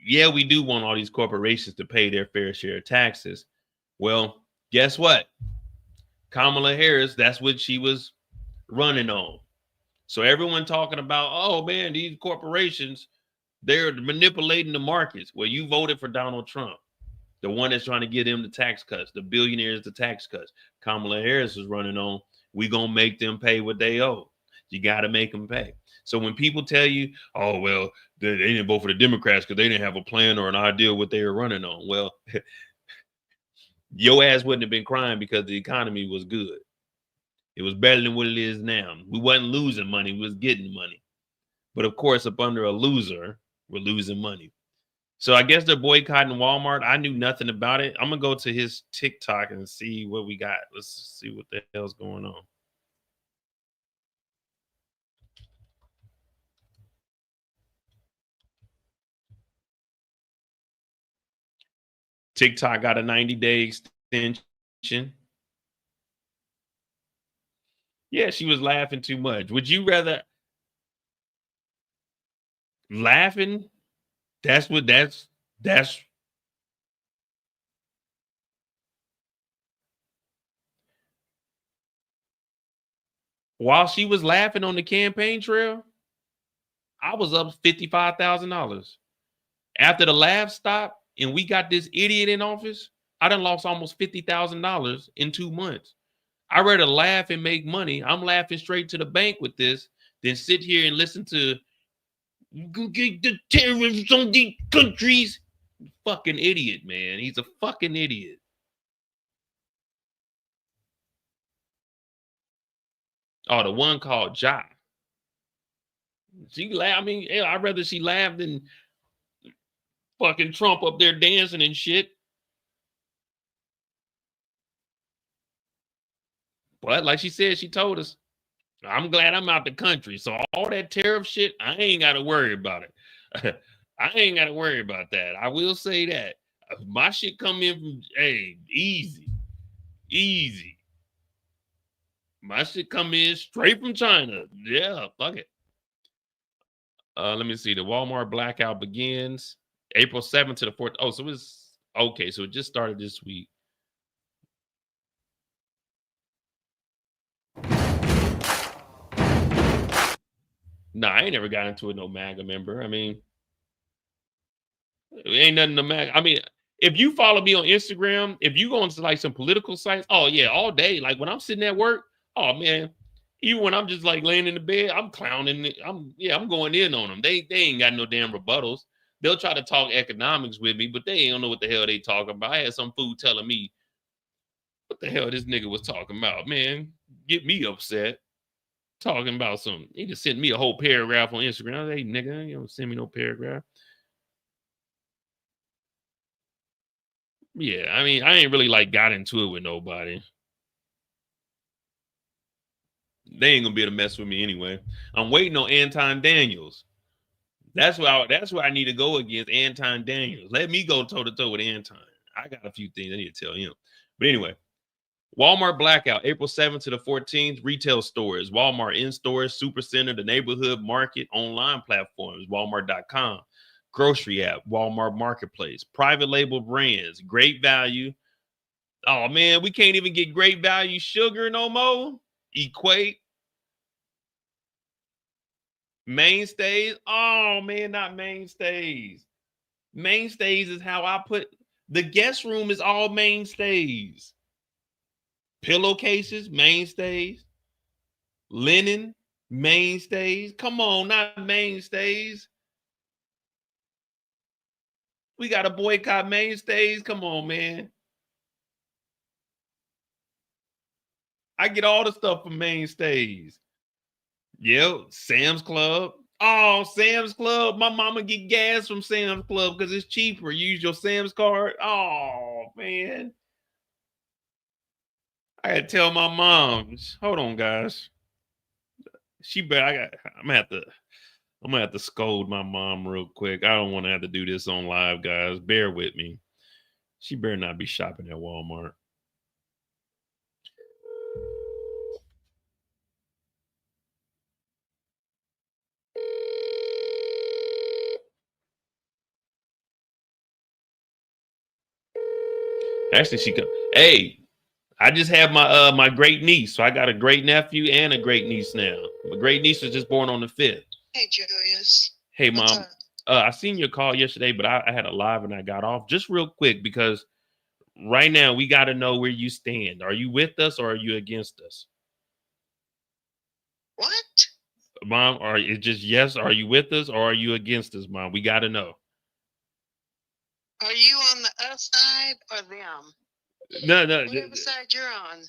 Yeah, we do want all these corporations to pay their fair share of taxes. Well, guess what? Kamala Harris, that's what she was running on. So everyone talking about, oh man, these corporations, they're manipulating the markets. Well, you voted for Donald Trump, the one that's trying to get them the tax cuts, the billionaires the tax cuts. Kamala Harris is running on, we gonna make them pay what they owe. You got to make them pay. So when people tell you, oh well, they didn't vote for the Democrats because they didn't have a plan or an idea what they were running on. Well, your ass wouldn't have been crying because the economy was good. It was better than what it is now. We wasn't losing money, we was getting money. But of course, up under a loser, we're losing money. So I guess they're boycotting Walmart. I knew nothing about it. I'm gonna go to his TikTok and see what we got. Let's see what the hell's going on. TikTok got a 90-day extension. Yeah, she was laughing too much. Would you rather laughing? That's while she was laughing on the campaign trail, I was up $55,000. After the laugh stopped and we got this idiot in office, I done lost almost $50,000 in 2 months. I rather laugh and make money. I'm laughing straight to the bank with this than sit here and listen to the terrorists on these countries. Fucking idiot, man. He's a fucking idiot. Oh, the one called Ja. She laughed. I mean, I'd rather she laughed than Fucking Trump up there dancing and shit. But like she said, she told us, I'm glad I'm out the country. So all that tariff shit, I ain't got to worry about it. I ain't got to worry about that. I will say that. My shit come in from, hey, easy. Easy. My shit come in straight from China. Yeah, fuck it. Let me see. The Walmart blackout begins April 7th to the 4th. Oh, so it's okay. So it just started this week. Nah, I ain't never got into it, no MAGA member. I mean, it ain't nothing to MAGA. I mean, if you follow me on Instagram, if you go into like some political sites, oh yeah, all day. Like when I'm sitting at work, oh man, even when I'm just like laying in the bed, I'm clowning. I'm going in on them. They ain't got no damn rebuttals. They'll try to talk economics with me, but they don't know what the hell they talking about. I had some fool telling me what the hell this nigga was talking about. Man, get me upset. Talking about something. He just sent me a whole paragraph on Instagram. I was, hey nigga, you don't send me no paragraph. Yeah, I mean, I ain't really like got into it with nobody. They ain't gonna be able to mess with me anyway. I'm waiting on Anton Daniels. That's where I need to go against Anton Daniels. Let me go toe to toe with Anton. I got a few things I need to tell him. But anyway, Walmart blackout, April 7th to the 14th. Retail stores, Walmart in-stores, Supercenter, the neighborhood market, online platforms, Walmart.com, grocery app, Walmart Marketplace, private label brands, great value. Oh man, we can't even get great value sugar no more. Equate, mainstays. Oh man, not mainstays. Mainstays is how I put the guest room is all mainstays. Pillowcases, mainstays. Linen, mainstays. Come on, not mainstays. We got to boycott mainstays. Come on, man. I get all the stuff from mainstays. Yep, Sam's Club. Oh, Sam's Club. My mama get gas from Sam's Club because it's cheaper. Use your Sam's card. Oh, man. I gotta tell my mom. Hold on, guys. I'm gonna have to scold my mom real quick. I don't want to have to do this on live, guys. Bear with me. She better not be shopping at Walmart. Actually, she could. Hey, I just have my great niece, so I got a great nephew and a great niece now. My great niece was just born on the 5th. Hey, Julius. Hey, Mom. I seen your call yesterday, but I had a live and I got off just real quick because right now we got to know where you stand. Are you with us or are you against us? What? Mom, are it just yes? Are you with us or are you against us, Mom? We got to know. Are you on the us side or them? No. Whatever side you're on.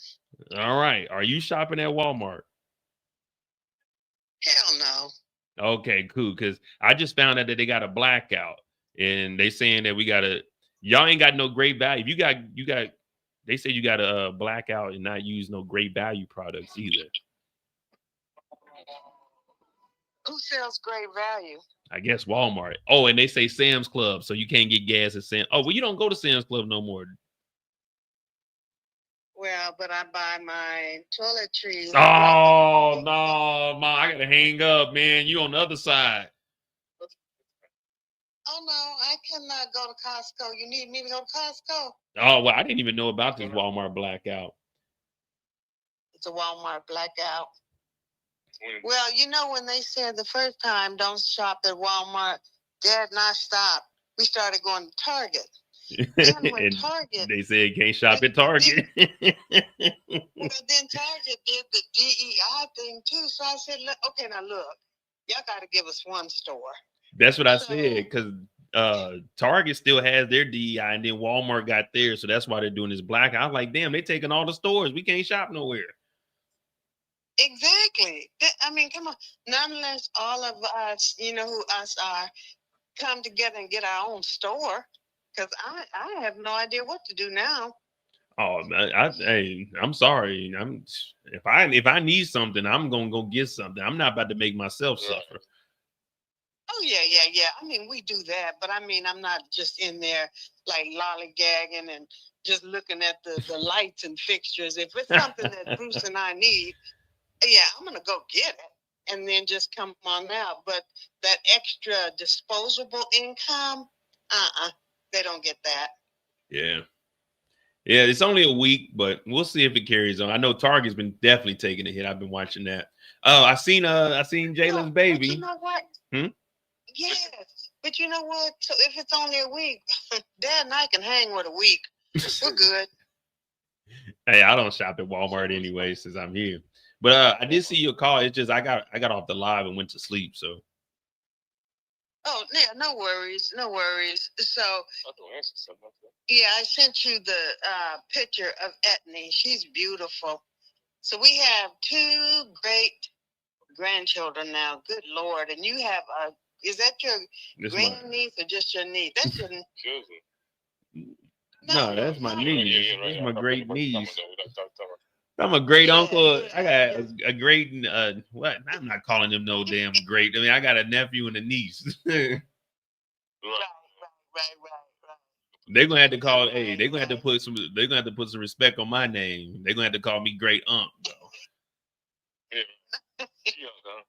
All right. Are you shopping at Walmart? Hell no. Okay, cool. Because I just found out that they got a blackout, and they saying that y'all ain't got no great value. You got. They say you got to blackout and not use no great value products either. Who sells great value? I guess Walmart. Oh, and they say Sam's Club, so you can't get gas at Sam. Oh, well, you don't go to Sam's Club no more. Well, but I buy my toiletries. Oh no, Mom, I gotta hang up, man. You on the other side. Oh no, I cannot go to Costco. You need me to go to Costco? Oh well, I didn't even know about this Walmart blackout. It's a Walmart blackout. Well, you know when they said the first time don't shop at Walmart, Dad and I stopped. We started going to Target. And Target, they said can't shop at Target. But then Target did the DEI thing too. So I said, okay, now look, y'all got to give us one store. That's what I said, because Target still has their DEI, and then Walmart got theirs, so that's why they're doing this blackout. I was like, damn, they taking all the stores. We can't shop nowhere. Exactly. I mean, come on. Not unless all of us, you know who us are, come together and get our own store, because I have no idea what to do now. Oh, hey, I'm sorry. If I need something, I'm gonna go get something. I'm not about to make myself suffer. Oh yeah. I mean, we do that, but I mean, I'm not just in there like lollygagging and just looking at the lights and fixtures. If it's something that Bruce and I need, yeah, I'm gonna go get it and then just come on out. But that extra disposable income, they don't get that. Yeah. Yeah, it's only a week, but we'll see if it carries on. I know Target's been definitely taking a hit. I've been watching that. Oh, I seen Jalen's baby. But you know what? Yes, but you know what? So if it's only a week, Dad and I can hang with a week. We're good. Hey, I don't shop at Walmart anyway since I'm here. But I did see your call. It's just I got off the live and went to sleep. So. Oh yeah, no worries. So yeah, I sent you the picture of Etney. She's beautiful. So we have 2 great grandchildren now. Good Lord. And you have is that your grandniece or just your niece? That's your No, that's my niece. That's my great niece. I'm a great uncle. I got a great what? I'm not calling them no damn great. I mean, I got a nephew and a niece. Right. They're gonna have to call. Hey, they're gonna have to put some. They're gonna have to put some respect on my name. They're gonna have to call me Great Unc, though.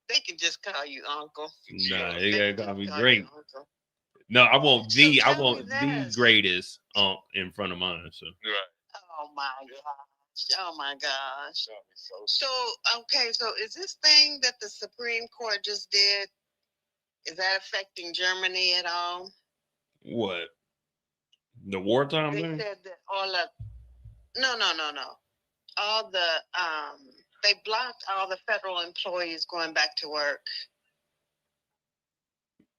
They can just call you Uncle. Nah, they gotta call me Great. No, I want the. I want the greatest Unc in front of mine. So. Right. Oh my gosh! Oh my gosh! So okay, so is this thing that the Supreme Court just did? Is that affecting Germany at all? What? The wartime they thing? Said that all of no. All the they blocked all the federal employees going back to work.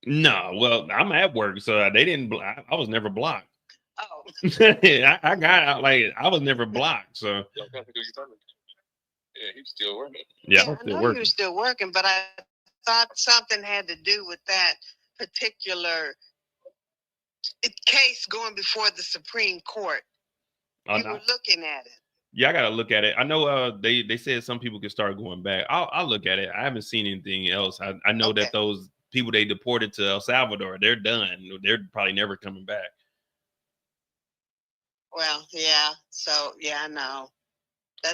No, well, I'm at work, so they didn't. I was never blocked. Oh, I got out like I was never blocked. So yeah, he's still working. Yeah, I know you were still working, but I thought something had to do with that particular case going before the Supreme Court. You were looking at it. Yeah, I gotta look at it. I know they said some people could start going back. I'll look at it. I haven't seen anything else. I know that those people they deported to El Salvador, they're done. They're probably never coming back. Well, yeah. So yeah, I know.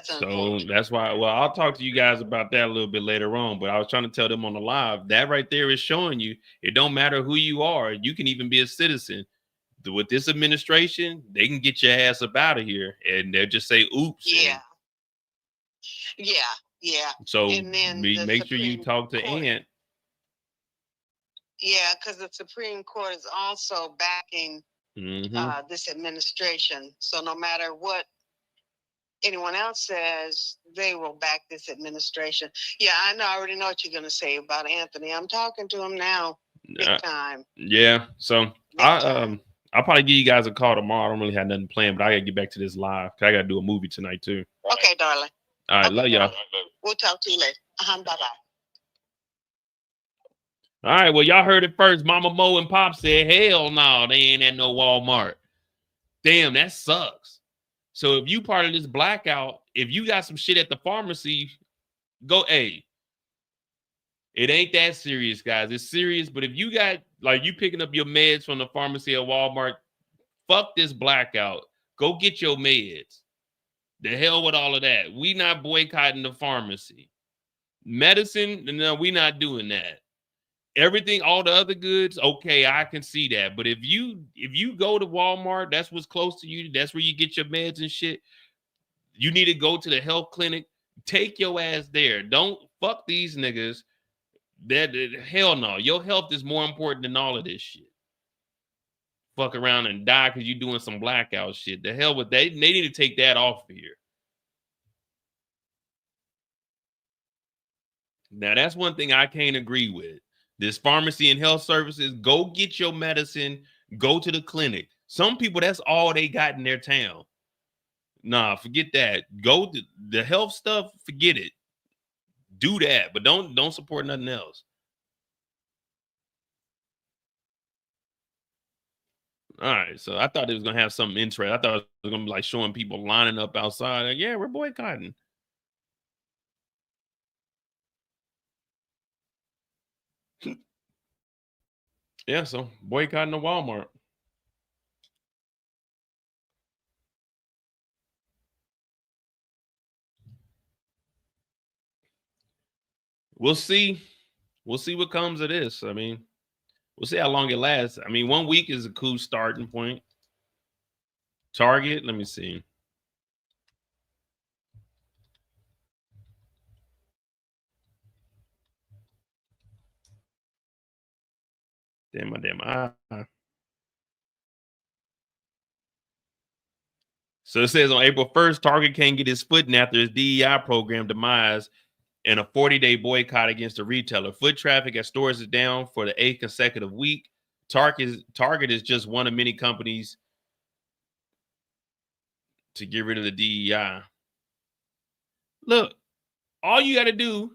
So that's why. Well, I'll talk to you guys about that a little bit later on. But I was trying to tell them on the live that right there is showing you it don't matter who you are. You can even be a citizen. With this administration, they can get your ass up out of here, and they'll just say, "Oops." Yeah. So make sure you talk to Aunt. Yeah, because the Supreme Court is also backing this administration. So no matter what anyone else says, they will back this administration. Yeah, I know. I already know what you're going to say about Anthony. I'm talking to him now. Big time. Yeah. So I'll probably give you guys a call tomorrow. I don't really have nothing planned, but I got to get back to this live. I got to do a movie tonight too. Okay, darling. All right. Love y'all. We'll talk to you later. Bye-bye. All right. Well, y'all heard it first. Mama Mo and Pop said, hell no, they ain't at no Walmart. Damn, that sucks. So if you part of this blackout, if you got some shit at the pharmacy, go, hey. It ain't that serious, guys. It's serious, but if you got, like, you picking up your meds from the pharmacy at Walmart, fuck this blackout. Go get your meds. The hell with all of that. We not boycotting the pharmacy. Medicine, no, we not doing that. Everything, all the other goods, okay, I can see that. But if you go to Walmart, that's what's close to you. That's where you get your meds and shit. You need to go to the health clinic. Take your ass there. Don't fuck these niggas. That hell no. Your health is more important than all of this shit. Fuck around and die because you're doing some blackout shit. The hell with that. They need to take that off of here. Now that's one thing I can't agree with. This pharmacy and health services, go get your medicine, go to the clinic. Some people, that's all they got in their town. Nah, forget that. Go to the health stuff, forget it. Do that, but don't support nothing else. All right, so I thought it was gonna have something interesting. I thought it was gonna be like showing people lining up outside. Like, yeah, we're boycotting. Yeah, so boycotting the Walmart. We'll see. We'll see what comes of this. I mean, we'll see how long it lasts. I mean, 1 week is a cool starting point. Target, let me see. Damn my damn eye. So it says on April 1st, Target can't get his footing after his DEI program demise and a 40-day boycott against the retailer. Foot traffic at stores is down for the 8th consecutive week. Target is just one of many companies to get rid of the DEI. Look, all you got to do,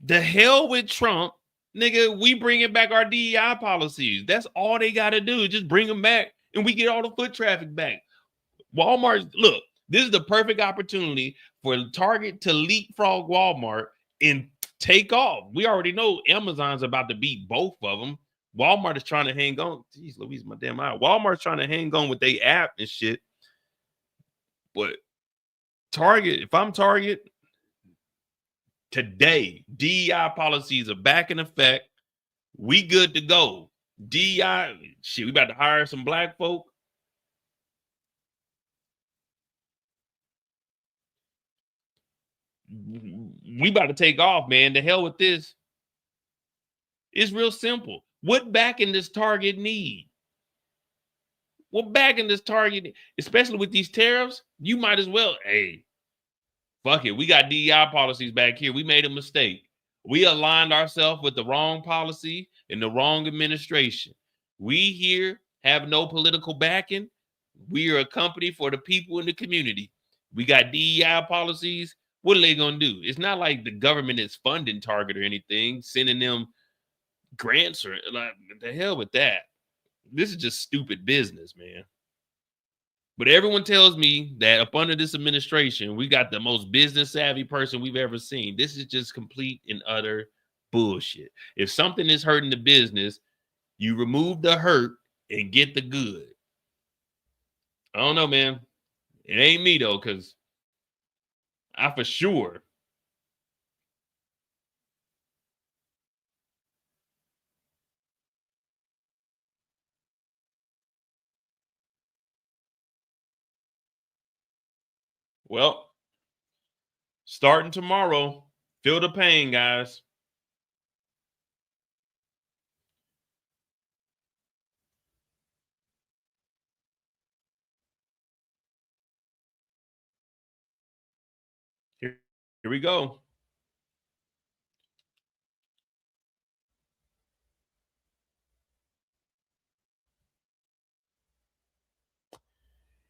the hell with Trump, nigga, we bringing back our DEI policies. That's all they got to do. Just bring them back and we get all the foot traffic back. Walmart, look, this is the perfect opportunity for Target to leapfrog Walmart and take off. We already know Amazon's about to beat both of them. Walmart is trying to hang on. Jeez, Louise, my damn eye. Walmart's trying to hang on with their app and shit. But Target, if I'm Target, today, DEI policies are back in effect. We good to go. DEI, shit, we about to hire some black folk. We about to take off, man. The hell with this. It's real simple. What backing does Target need? What backing does Target, especially with these tariffs? You might as well, hey, fuck it. We got DEI policies back here. We made a mistake. We aligned ourselves with the wrong policy and the wrong administration. We here have no political backing. We are a company for the people in the community. We got DEI policies. What are they going to do? It's not like the government is funding Target or anything, sending them grants or like the hell with that. This is just stupid business, man. But everyone tells me that up under this administration, we got the most business savvy person we've ever seen. This is just complete and utter bullshit. If something is hurting the business, you remove the hurt and get the good. I don't know, man. It ain't me though, because I for sure. Well, starting tomorrow, feel the pain, guys. Here we go.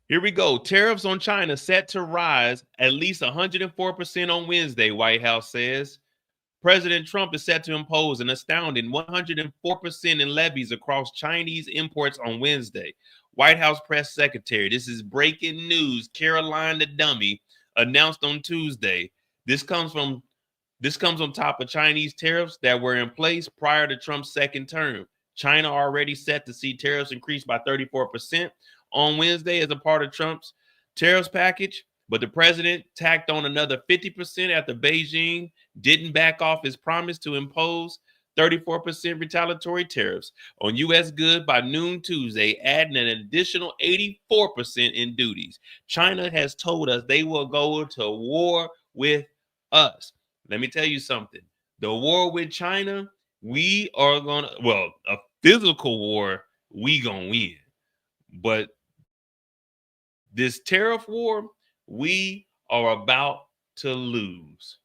Here we go. Tariffs on China set to rise at least 104% on Wednesday, White House says. President Trump is set to impose an astounding 104% in levies across Chinese imports on Wednesday. White House press secretary, this is breaking news, Caroline the Dummy, announced on Tuesday. This comes on top of Chinese tariffs that were in place prior to Trump's second term. China already set to see tariffs increase by 34% on Wednesday as a part of Trump's tariffs package, but the president tacked on another 50% after Beijing didn't back off his promise to impose 34% retaliatory tariffs on U.S. goods by noon Tuesday, adding an additional 84% in duties. China has told us they will go to war with us. Let me tell you something. The war with China, we are going to, well, a physical war, we going to win. But this tariff war, we are about to lose.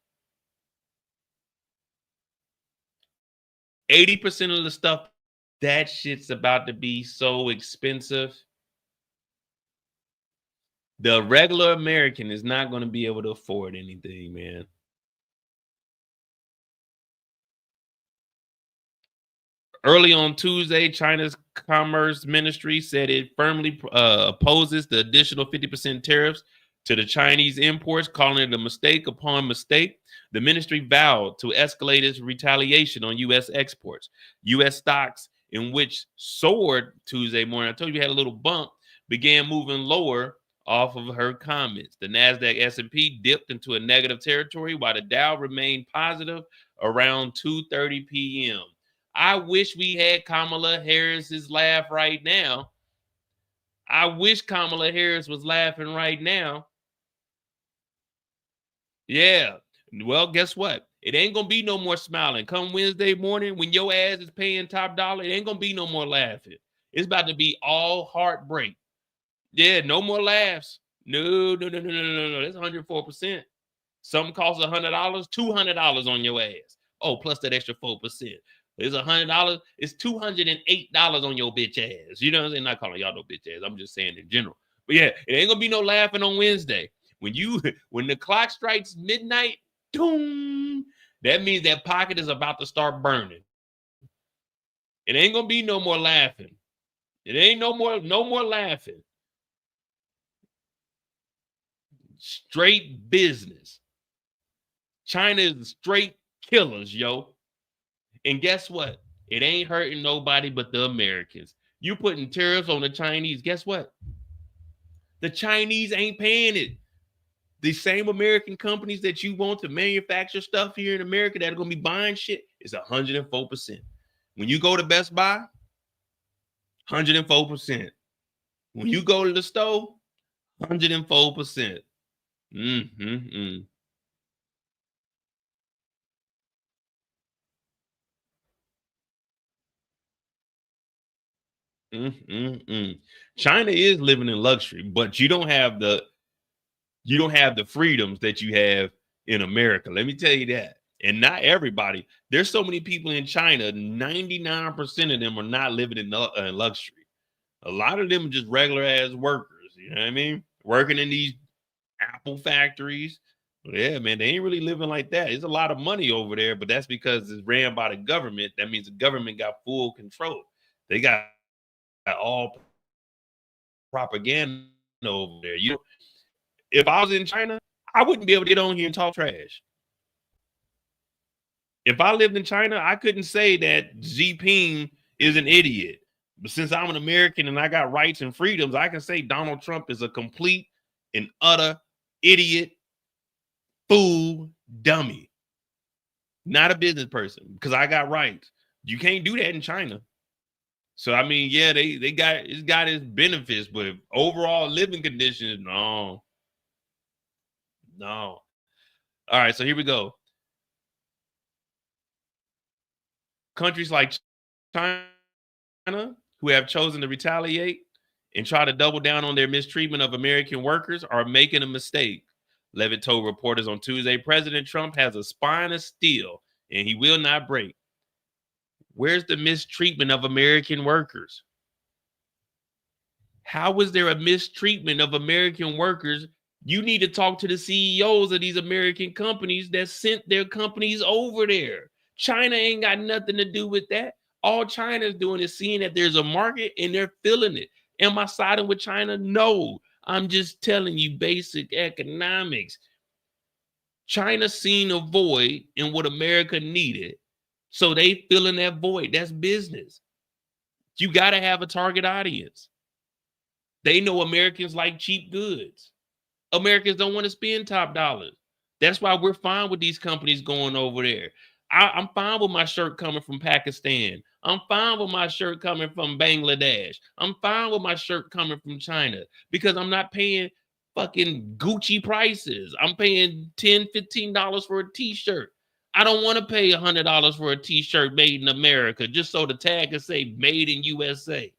80% of the stuff, that shit's about to be so expensive. The regular American is not going to be able to afford anything, man. Early on Tuesday, China's Commerce Ministry said it firmly opposes the additional 50% tariffs to the Chinese imports, calling it a mistake upon mistake. The ministry vowed to escalate its retaliation on U.S. exports. U.S. stocks, in which soared Tuesday morning, I told you we had a little bump, began moving lower off of her comments. The NASDAQ S&P dipped into a negative territory while the Dow remained positive around 2:30 p.m. I wish we had Kamala Harris's laugh right now. I wish Kamala Harris was laughing right now. Yeah. Well, guess what? It ain't gonna be no more smiling. Come Wednesday morning, when your ass is paying top dollar, it ain't gonna be no more laughing. It's about to be all heartbreak. Yeah, no more laughs. No. That's 104%. Something costs $100, $200 on your ass. Oh, plus that extra 4%. It's $100. It's $208 on your bitch ass. You know what I'm saying? Not calling y'all no bitch ass. I'm just saying in general. But yeah, it ain't gonna be no laughing on Wednesday. When the clock strikes midnight, doom, that means that pocket is about to start burning. It ain't gonna be no more laughing. It ain't no more laughing. Straight business. China is straight killers, yo. And guess what? It ain't hurting nobody but the Americans. You putting tariffs on the Chinese. Guess what? The Chinese ain't paying it. The same American companies that you want to manufacture stuff here in America that are going to be buying shit is 104%. When you go to Best Buy, 104%. When you go to the store, 104%. China is living in luxury, but you don't have the freedoms that you have in America. Let me tell you that. And not everybody. There's so many people in China, 99% of them are not living in luxury. A lot of them are just regular ass workers. You know what I mean? Working in these Apple factories. Yeah, man, they ain't really living like that. There's a lot of money over there, but that's because it's ran by the government. That means the government got full control. They got all propaganda over there. If I was in China, I wouldn't be able to get on here and talk trash. If I lived in China, I couldn't say that Xi Jinping is an idiot. But since I'm an American and I got rights and freedoms, I can say Donald Trump is a complete and utter idiot, fool, dummy. Not a business person, because I got rights. You can't do that in China. So I mean, yeah, it's got its benefits, but overall living conditions, no. All right, so here we go. Countries like China, who have chosen to retaliate and try to double down on their mistreatment of American workers, are making a mistake. Levitt told reporters on Tuesday, President Trump has a spine of steel and he will not break. Where's the mistreatment of American workers? How was there a mistreatment of American workers? You need to talk to the CEOs of these American companies that sent their companies over there. China ain't got nothing to do with that. All China's doing is seeing that there's a market and they're filling it. Am I siding with China? No. I'm just telling you basic economics. China seen a void in what America needed. So they filling that void. That's business. You got to have a target audience. They know Americans like cheap goods. Americans don't want to spend top dollars. That's why we're fine with these companies going over there. I'm fine with my shirt coming from Pakistan. I'm fine with my shirt coming from Bangladesh. I'm fine with my shirt coming from China because I'm not paying fucking Gucci prices. I'm paying $10, $15 for a t-shirt. I don't want to pay $100 for a t-shirt made in America just so the tag can say made in USA.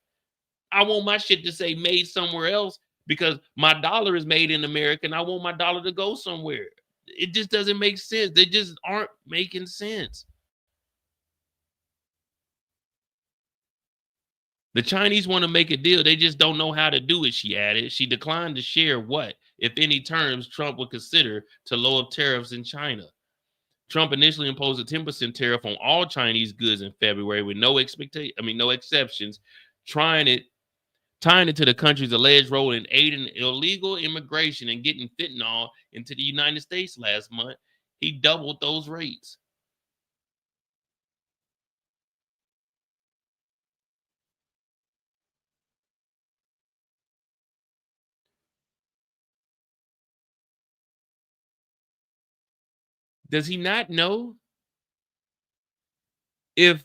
I want my shit to say made somewhere else because my dollar is made in America and I want my dollar to go somewhere. It just doesn't make sense. They just aren't making sense. The Chinese want to make a deal. They just don't know how to do it, she added. She declined to share what, if any, terms Trump would consider to lower tariffs in China. Trump initially imposed a 10% tariff on all Chinese goods in February with no exceptions, tying it to the country's alleged role in aiding illegal immigration and getting fentanyl into the United States last month. He doubled those rates. Does he not know if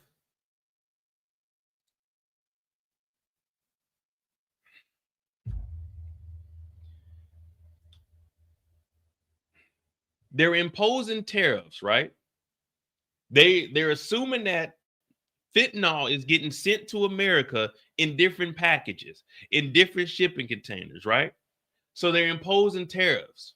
they're imposing tariffs, right? They're assuming that fentanyl is getting sent to America in different packages, in different shipping containers, right? So they're imposing tariffs.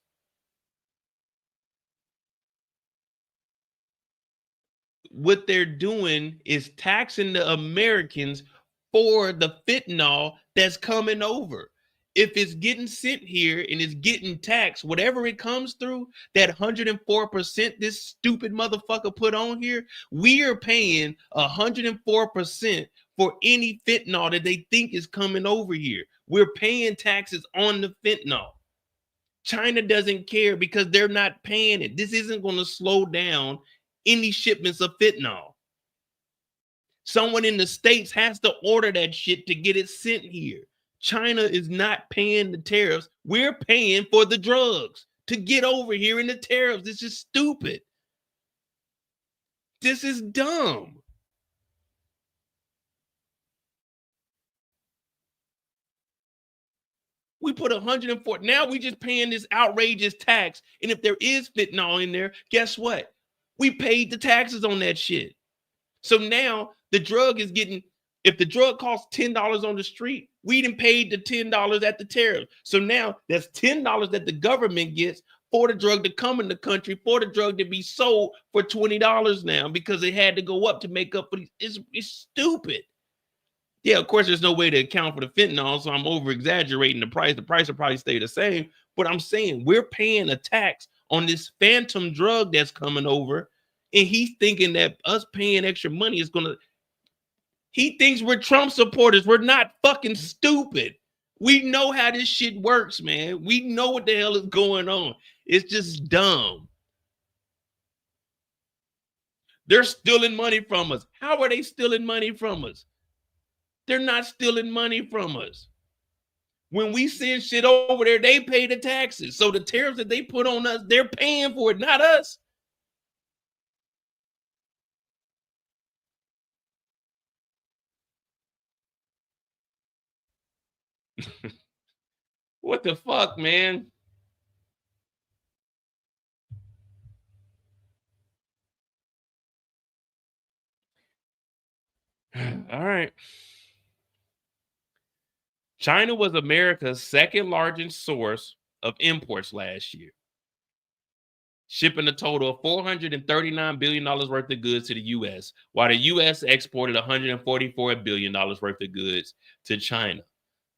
What they're doing is taxing the Americans for the fentanyl that's coming over. If it's getting sent here and it's getting taxed, whatever it comes through, that 104% this stupid motherfucker put on here, we are paying 104% for any fentanyl that they think is coming over here. We're paying taxes on the fentanyl. China doesn't care because they're not paying it. This isn't going to slow down any shipments of fentanyl. Someone in the States has to order that shit to get it sent here. China is not paying the tariffs. We're paying for the drugs to get over here in the tariffs. This is stupid. This is dumb. We put 104. Now we just paying this outrageous tax. And if there is fentanyl in there, guess what? We paid the taxes on that shit. So now the drug is getting, if the drug costs $10 on the street, we done paid the $10 at the tariff. So now that's $10 that the government gets for the drug to come in the country, for the drug to be sold for $20 now because it had to go up to make up for these. It's stupid. Yeah, of course, there's no way to account for the fentanyl, so I'm over exaggerating the price. The price will probably stay the same, but I'm saying we're paying a tax on this phantom drug that's coming over, and he's thinking that us paying extra money is gonna. He thinks we're Trump supporters. We're not fucking stupid. We know how this shit works, man. We know what the hell is going on. It's just dumb. They're stealing money from us. How are they stealing money from us? They're not stealing money from us. When we send shit over there, they pay the taxes. So the tariffs that they put on us, they're paying for it, not us. What the fuck, man? All right. China was America's second largest source of imports last year, shipping a total of $439 billion worth of goods to the U.S., while the U.S. exported $144 billion worth of goods to China.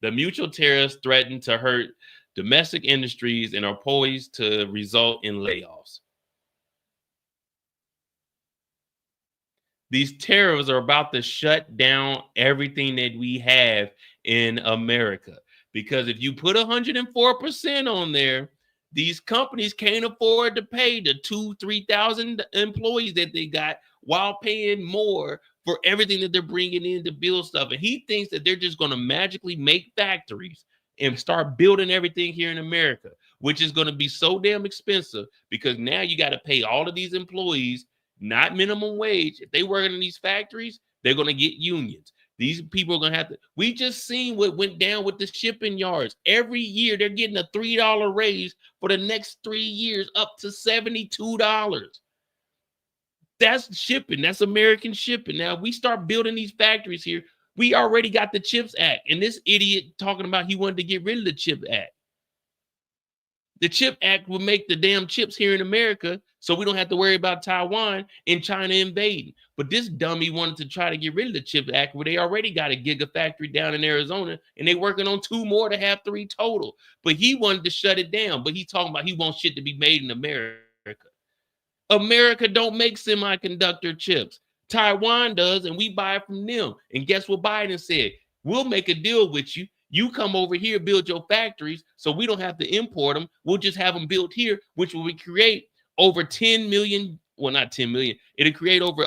The mutual tariffs threaten to hurt domestic industries and are poised to result in layoffs. These tariffs are about to shut down everything that we have in America. Because if you put 104% on there, these companies can't afford to pay the 3,000 employees that they got while paying more for everything that they're bringing in to build stuff. And he thinks that they're just going to magically make factories and start building everything here in America, which is going to be so damn expensive because now you got to pay all of these employees not minimum wage. If they work in these factories, they're going to get unions. These people are going to have to. We just seen what went down with the shipping yards. Every year, they're getting a $3 raise for the next 3 years, up to $72. That's shipping. That's American shipping. Now, if we start building these factories here, we already got the CHIPS Act. And this idiot talking about he wanted to get rid of the CHIPS Act. The CHIP Act will make the damn chips here in America so we don't have to worry about Taiwan and China invading. But this dummy wanted to try to get rid of the CHIP Act where they already got a gigafactory down in Arizona and they working on 2 more to have 3 total. But he wanted to shut it down. But he's talking about he wants shit to be made in America. America don't make semiconductor chips. Taiwan does, and we buy from them. And guess what Biden said? We'll make a deal with you. You come over here, build your factories, so we don't have to import them. We'll just have them built here, which will create over 10 million. Well, not 10 million. It'll create over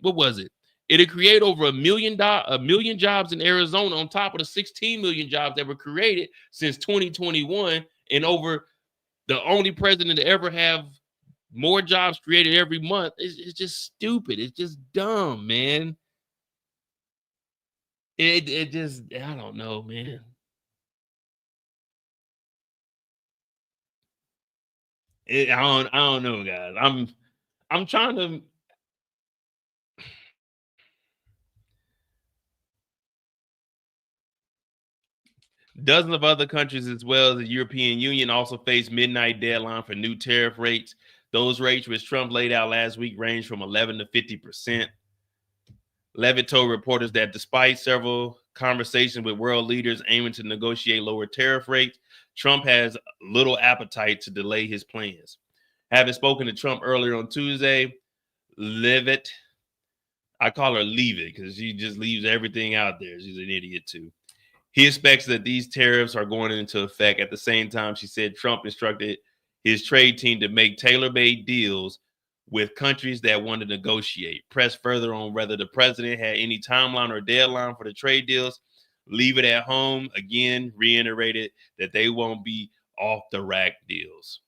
what was it? It'll create over a million jobs in Arizona on top of the 16 million jobs that were created since 2021, and over the only president to ever have more jobs created every month. It's just stupid. It's just dumb, man. It just, I don't know, man. I don't know, guys. I'm trying to. Dozens of other countries, as well as the European Union, also face midnight deadline for new tariff rates. Those rates, which Trump laid out last week, range from 11 to 50%. Levitt told reporters that despite several conversations with world leaders aiming to negotiate lower tariff rates, Trump has little appetite to delay his plans. Having spoken to Trump earlier on Tuesday, Levitt, I call her Leave It because she just leaves everything out there. She's an idiot too. He expects that these tariffs are going into effect. At the same time, she said Trump instructed his trade team to make tailor-made deals with countries that want to negotiate. Pressed further on whether the president had any timeline or deadline for the trade deals, Leave It at home again reiterated that they won't be off the rack deals.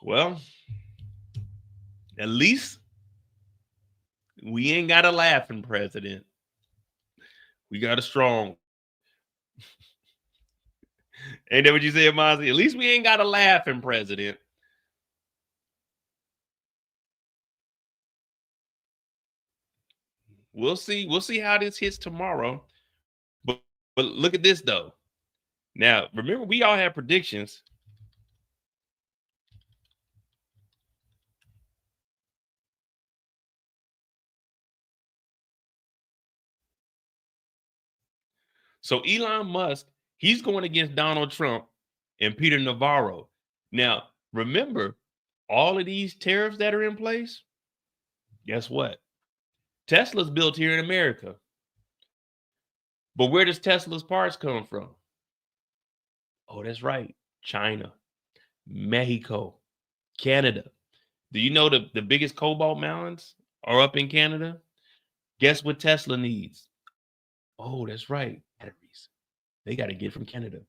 Well, at least we ain't got a laughing president. We got a strong. Ain't that what you said, Mozzie? At least we ain't got a laughing president. We'll see. We'll see how this hits tomorrow. But look at this though. Now, remember, we all had predictions. So Elon Musk, he's going against Donald Trump and Peter Navarro. Now, remember, all of these tariffs that are in place, guess what? Tesla's built here in America. But where does Tesla's parts come from? Oh, that's right. China, Mexico, Canada. Do you know the biggest cobalt mountains are up in Canada? Guess what Tesla needs? Oh, that's right. Batteries. They got to get from Canada.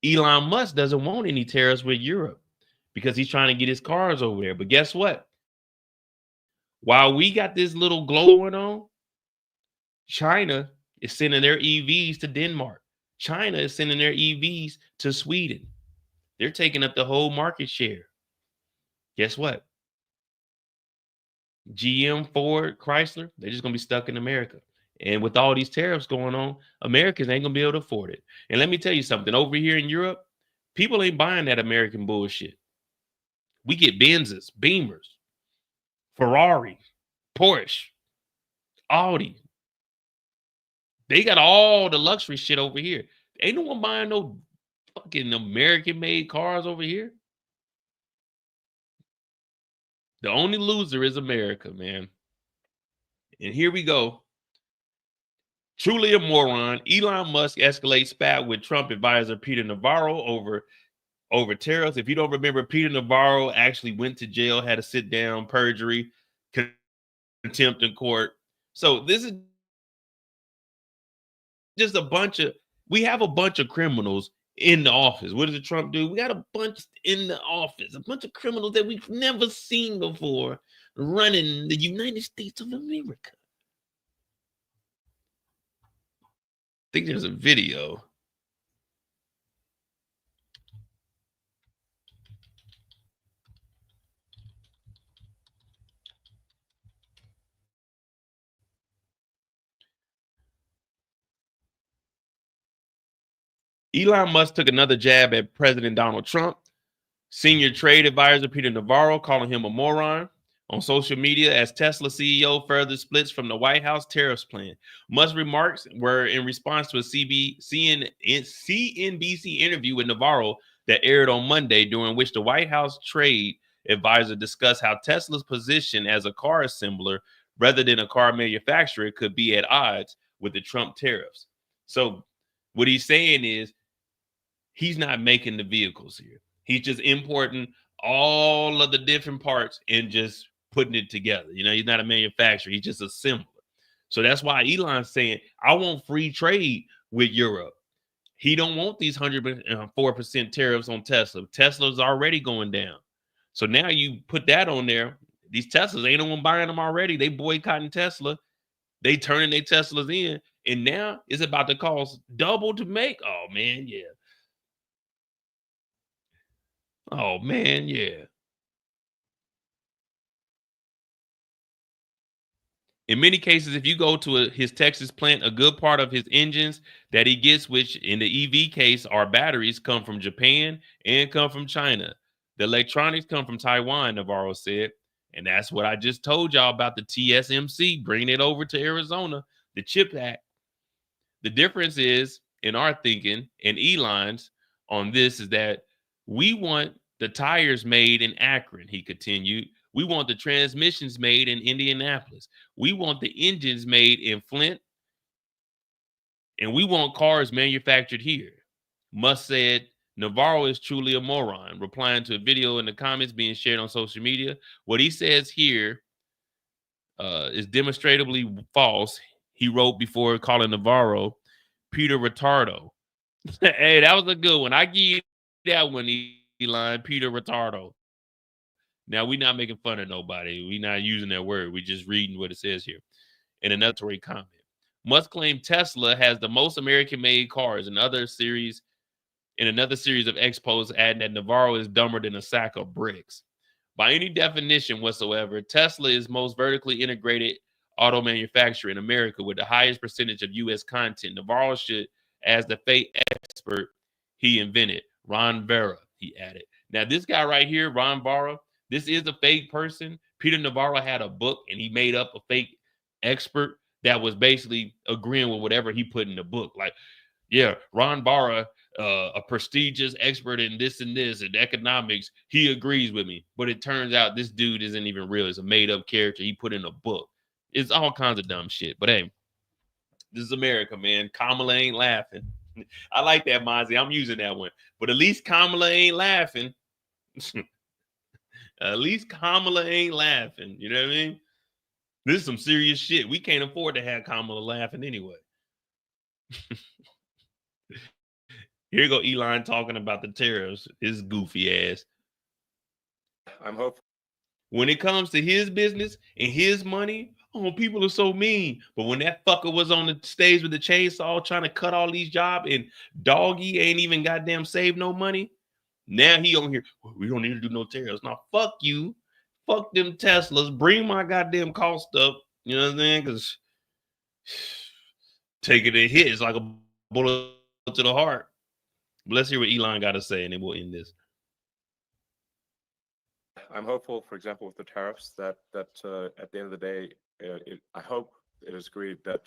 Elon Musk doesn't want any tariffs with Europe because he's trying to get his cars over there. But guess what? While we got this little glow going on, China is sending their EVs to Denmark. China is sending their EVs to Sweden. They're taking up the whole market share. Guess what? GM, Ford, Chrysler, they're just going to be stuck in America. And with all these tariffs going on, Americans ain't going to be able to afford it. And let me tell you something. Over here in Europe, people ain't buying that American bullshit. We get Benzes, Beamers, Ferrari, Porsche, Audi. They got all the luxury shit over here. Ain't no one buying no fucking American-made cars over here. The only loser is America, man. And here we go. Truly a moron. Elon Musk escalates spat with Trump advisor Peter Navarro over tariffs. If you don't remember, Peter Navarro actually went to jail, had to sit down, perjury, contempt in court. So this is just we have a bunch of criminals in the office. What does Trump do? We got a bunch in the office, a bunch of criminals that we've never seen before running the United States of America. I think there's a video. Elon Musk took another jab at President Donald Trump. Senior trade advisor Peter Navarro calling him a moron. on social media as Tesla CEO further splits from the White House tariffs plan. Musk's remarks were in response to a CNBC interview with Navarro that aired on Monday, during which the White House trade advisor discussed how Tesla's position as a car assembler rather than a car manufacturer could be at odds with the Trump tariffs. So what he's saying is he's not making the vehicles here. He's just importing all of the different parts and just putting it together. You know, he's not a manufacturer. He's just a assembler. So that's why Elon's saying, I want free trade with Europe. He don't want these 104% tariffs on Tesla. Tesla's already going down. So now you put that on there. These Teslas, ain't no one buying them already. They boycotting Tesla. They turning their Teslas in. And now it's about to cost double to make. Oh, man, yeah. Oh, man, yeah. In many cases, if you go to his Texas plant, a good part of his engines that he gets, which in the EV case are batteries, come from Japan and come from China. The electronics come from Taiwan, Navarro said. And that's what I just told y'all about the TSMC, bringing it over to Arizona, the CHIP Act. The difference is in our thinking and Elon's on this is that we want the tires made in Akron, he continued. We want the transmissions made in Indianapolis. We want the engines made in Flint. And we want cars manufactured here. Musk said Navarro is truly a moron, replying to a video in the comments being shared on social media. What he says here is demonstrably false. He wrote before calling Navarro Peter Retardo. Hey, that was a good one. I give you that one, Elon, Peter Retardo. Now, we're not making fun of nobody. We're not using that word. We're just reading what it says here in another comment. Musk claimed Tesla has the most American-made cars in another series of expos, adding that Navarro is dumber than a sack of bricks. By any definition whatsoever, Tesla is most vertically integrated auto manufacturer in America with the highest percentage of U.S. content. Navarro should, as the fate expert he invented, Ron Vera, he added. Now, this guy right here, Ron Vera, this is a fake person. Peter Navarro had a book and he made up a fake expert that was basically agreeing with whatever he put in the book. Like, yeah, Ron Barra, a prestigious expert in this and economics, he agrees with me. But it turns out this dude isn't even real. It's a made-up character he put in a book. It's all kinds of dumb shit. But hey, this is America, man. Kamala ain't laughing. I like that, Mozzie. I'm using that one. But at least Kamala ain't laughing. At least Kamala ain't laughing. You know what I mean? This is some serious shit. We can't afford to have Kamala laughing anyway. Here you go, Elon talking about the tariffs. His goofy ass. I'm hopeful. When it comes to his business and his money, oh, people are so mean. But when that fucker was on the stage with the chainsaw trying to cut all these jobs and Doggy ain't even goddamn saved no money, now he on here, we don't need to do no tariffs. Now, fuck you. Fuck them Teslas. Bring my goddamn cost up. You know what I'm saying? Because taking a hit is like a bullet to the heart. But let's hear what Elon got to say, and then we'll end this. I'm hopeful, for example, with the tariffs, that at the end of the day, I hope it is agreed that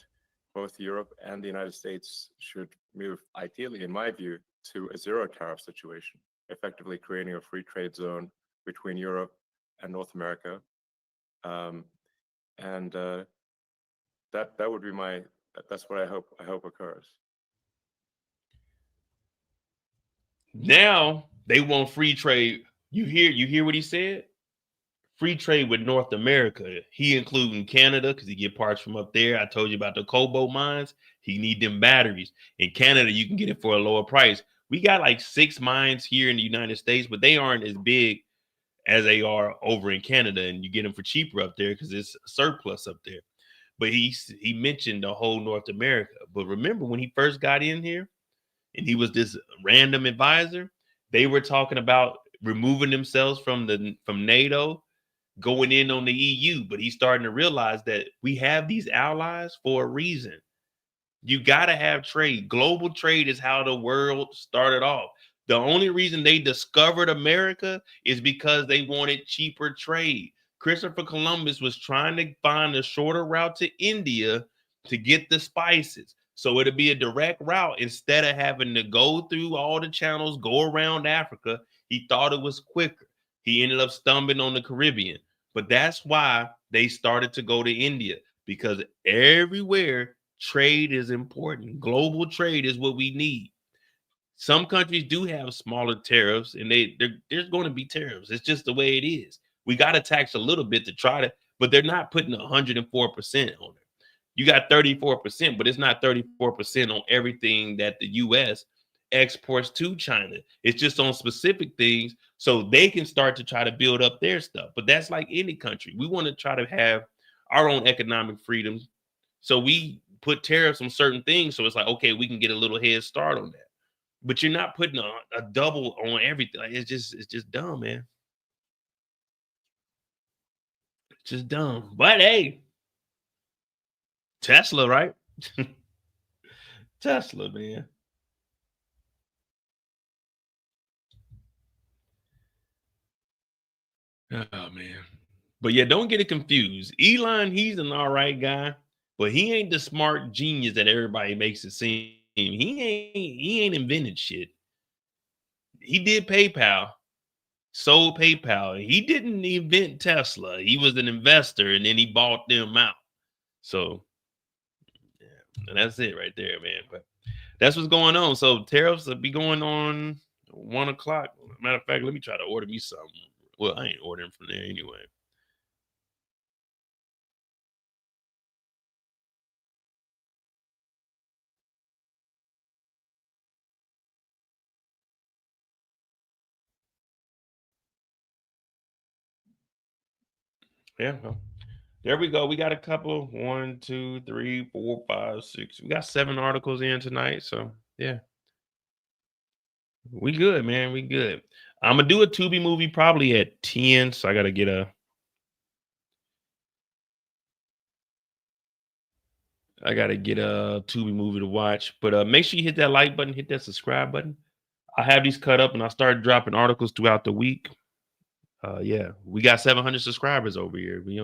both Europe and the United States should move, ideally, in my view, to a zero tariff situation, effectively creating a free trade zone between Europe and North America. And that would be that's what I hope occurs. Now they want free trade. You hear what he said? Free trade with North America. He including Canada because he get parts from up there. I told you about the cobalt mines. He need them batteries. In Canada, you can get it for a lower price. We got like 6 mines here in the United States, but they aren't as big as they are over in Canada, and you get them for cheaper up there because it's surplus up there. But he mentioned the whole North America. But remember when he first got in here and he was this random advisor, they were talking about removing themselves from NATO, going in on the EU. But he's starting to realize that we have these allies for a reason. You got to have trade. Global trade is how the world started off. The only reason they discovered America is because they wanted cheaper trade. Christopher Columbus was trying to find a shorter route to India to get the spices. So it'd be a direct route instead of having to go through all the channels, go around Africa. He thought it was quicker. He ended up stumbling on the Caribbean. But that's why they started to go to India, because everywhere trade is important. Global trade is what we need. Some countries do have smaller tariffs, and there's going to be tariffs. It's just the way it is. We got to tax a little bit to try to, but they're not putting 104% on it. You got 34%, but it's not 34% on everything that the US exports to China. It's just on specific things so they can start to try to build up their stuff. But that's like any country. We want to try to have our own economic freedoms. So we put tariffs on certain things. So it's like, okay, we can get a little head start on that. But you're not putting a double on everything. Like, it's just dumb, man. It's just dumb. But hey, Tesla, right? Tesla, man. Oh man. But yeah, don't get it confused. Elon, he's an all right guy, but he ain't the smart genius that everybody makes it seem. He ain't invented shit. He did PayPal, sold PayPal. He didn't invent Tesla. He was an investor and then he bought them out. So yeah, and that's it right there, man. But that's what's going on. So tariffs will be going on 1 o'clock. Matter of fact, let me try to order me something. Well, I ain't ordering from there anyway. Yeah, well, there we go. We got a couple. 1, 2, 3, 4, 5, 6. We got 7 articles in tonight. So yeah, we good, man. We good. I'm gonna do a Tubi movie probably at 10. So I gotta get a Tubi movie to watch. But make sure you hit that like button, hit that subscribe button. I have these cut up and I started dropping articles throughout the week. Yeah, we got 700 subscribers over here. We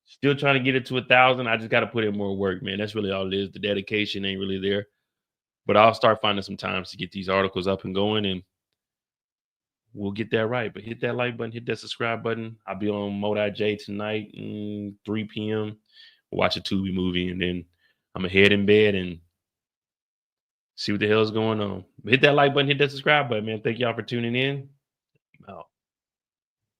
still trying to get it to 1,000. I just got to put in more work, man. That's really all it is. The dedication ain't really there, but I'll start finding some times to get these articles up and going, and we'll get that right. But hit that like button, hit that subscribe button. I'll be on Modi J tonight, 3 p.m. Watch a Tubi movie, and then I'm gonna head in bed and see what the hell's going on. But hit that like button, hit that subscribe button, man. Thank y'all for tuning in. I'm out.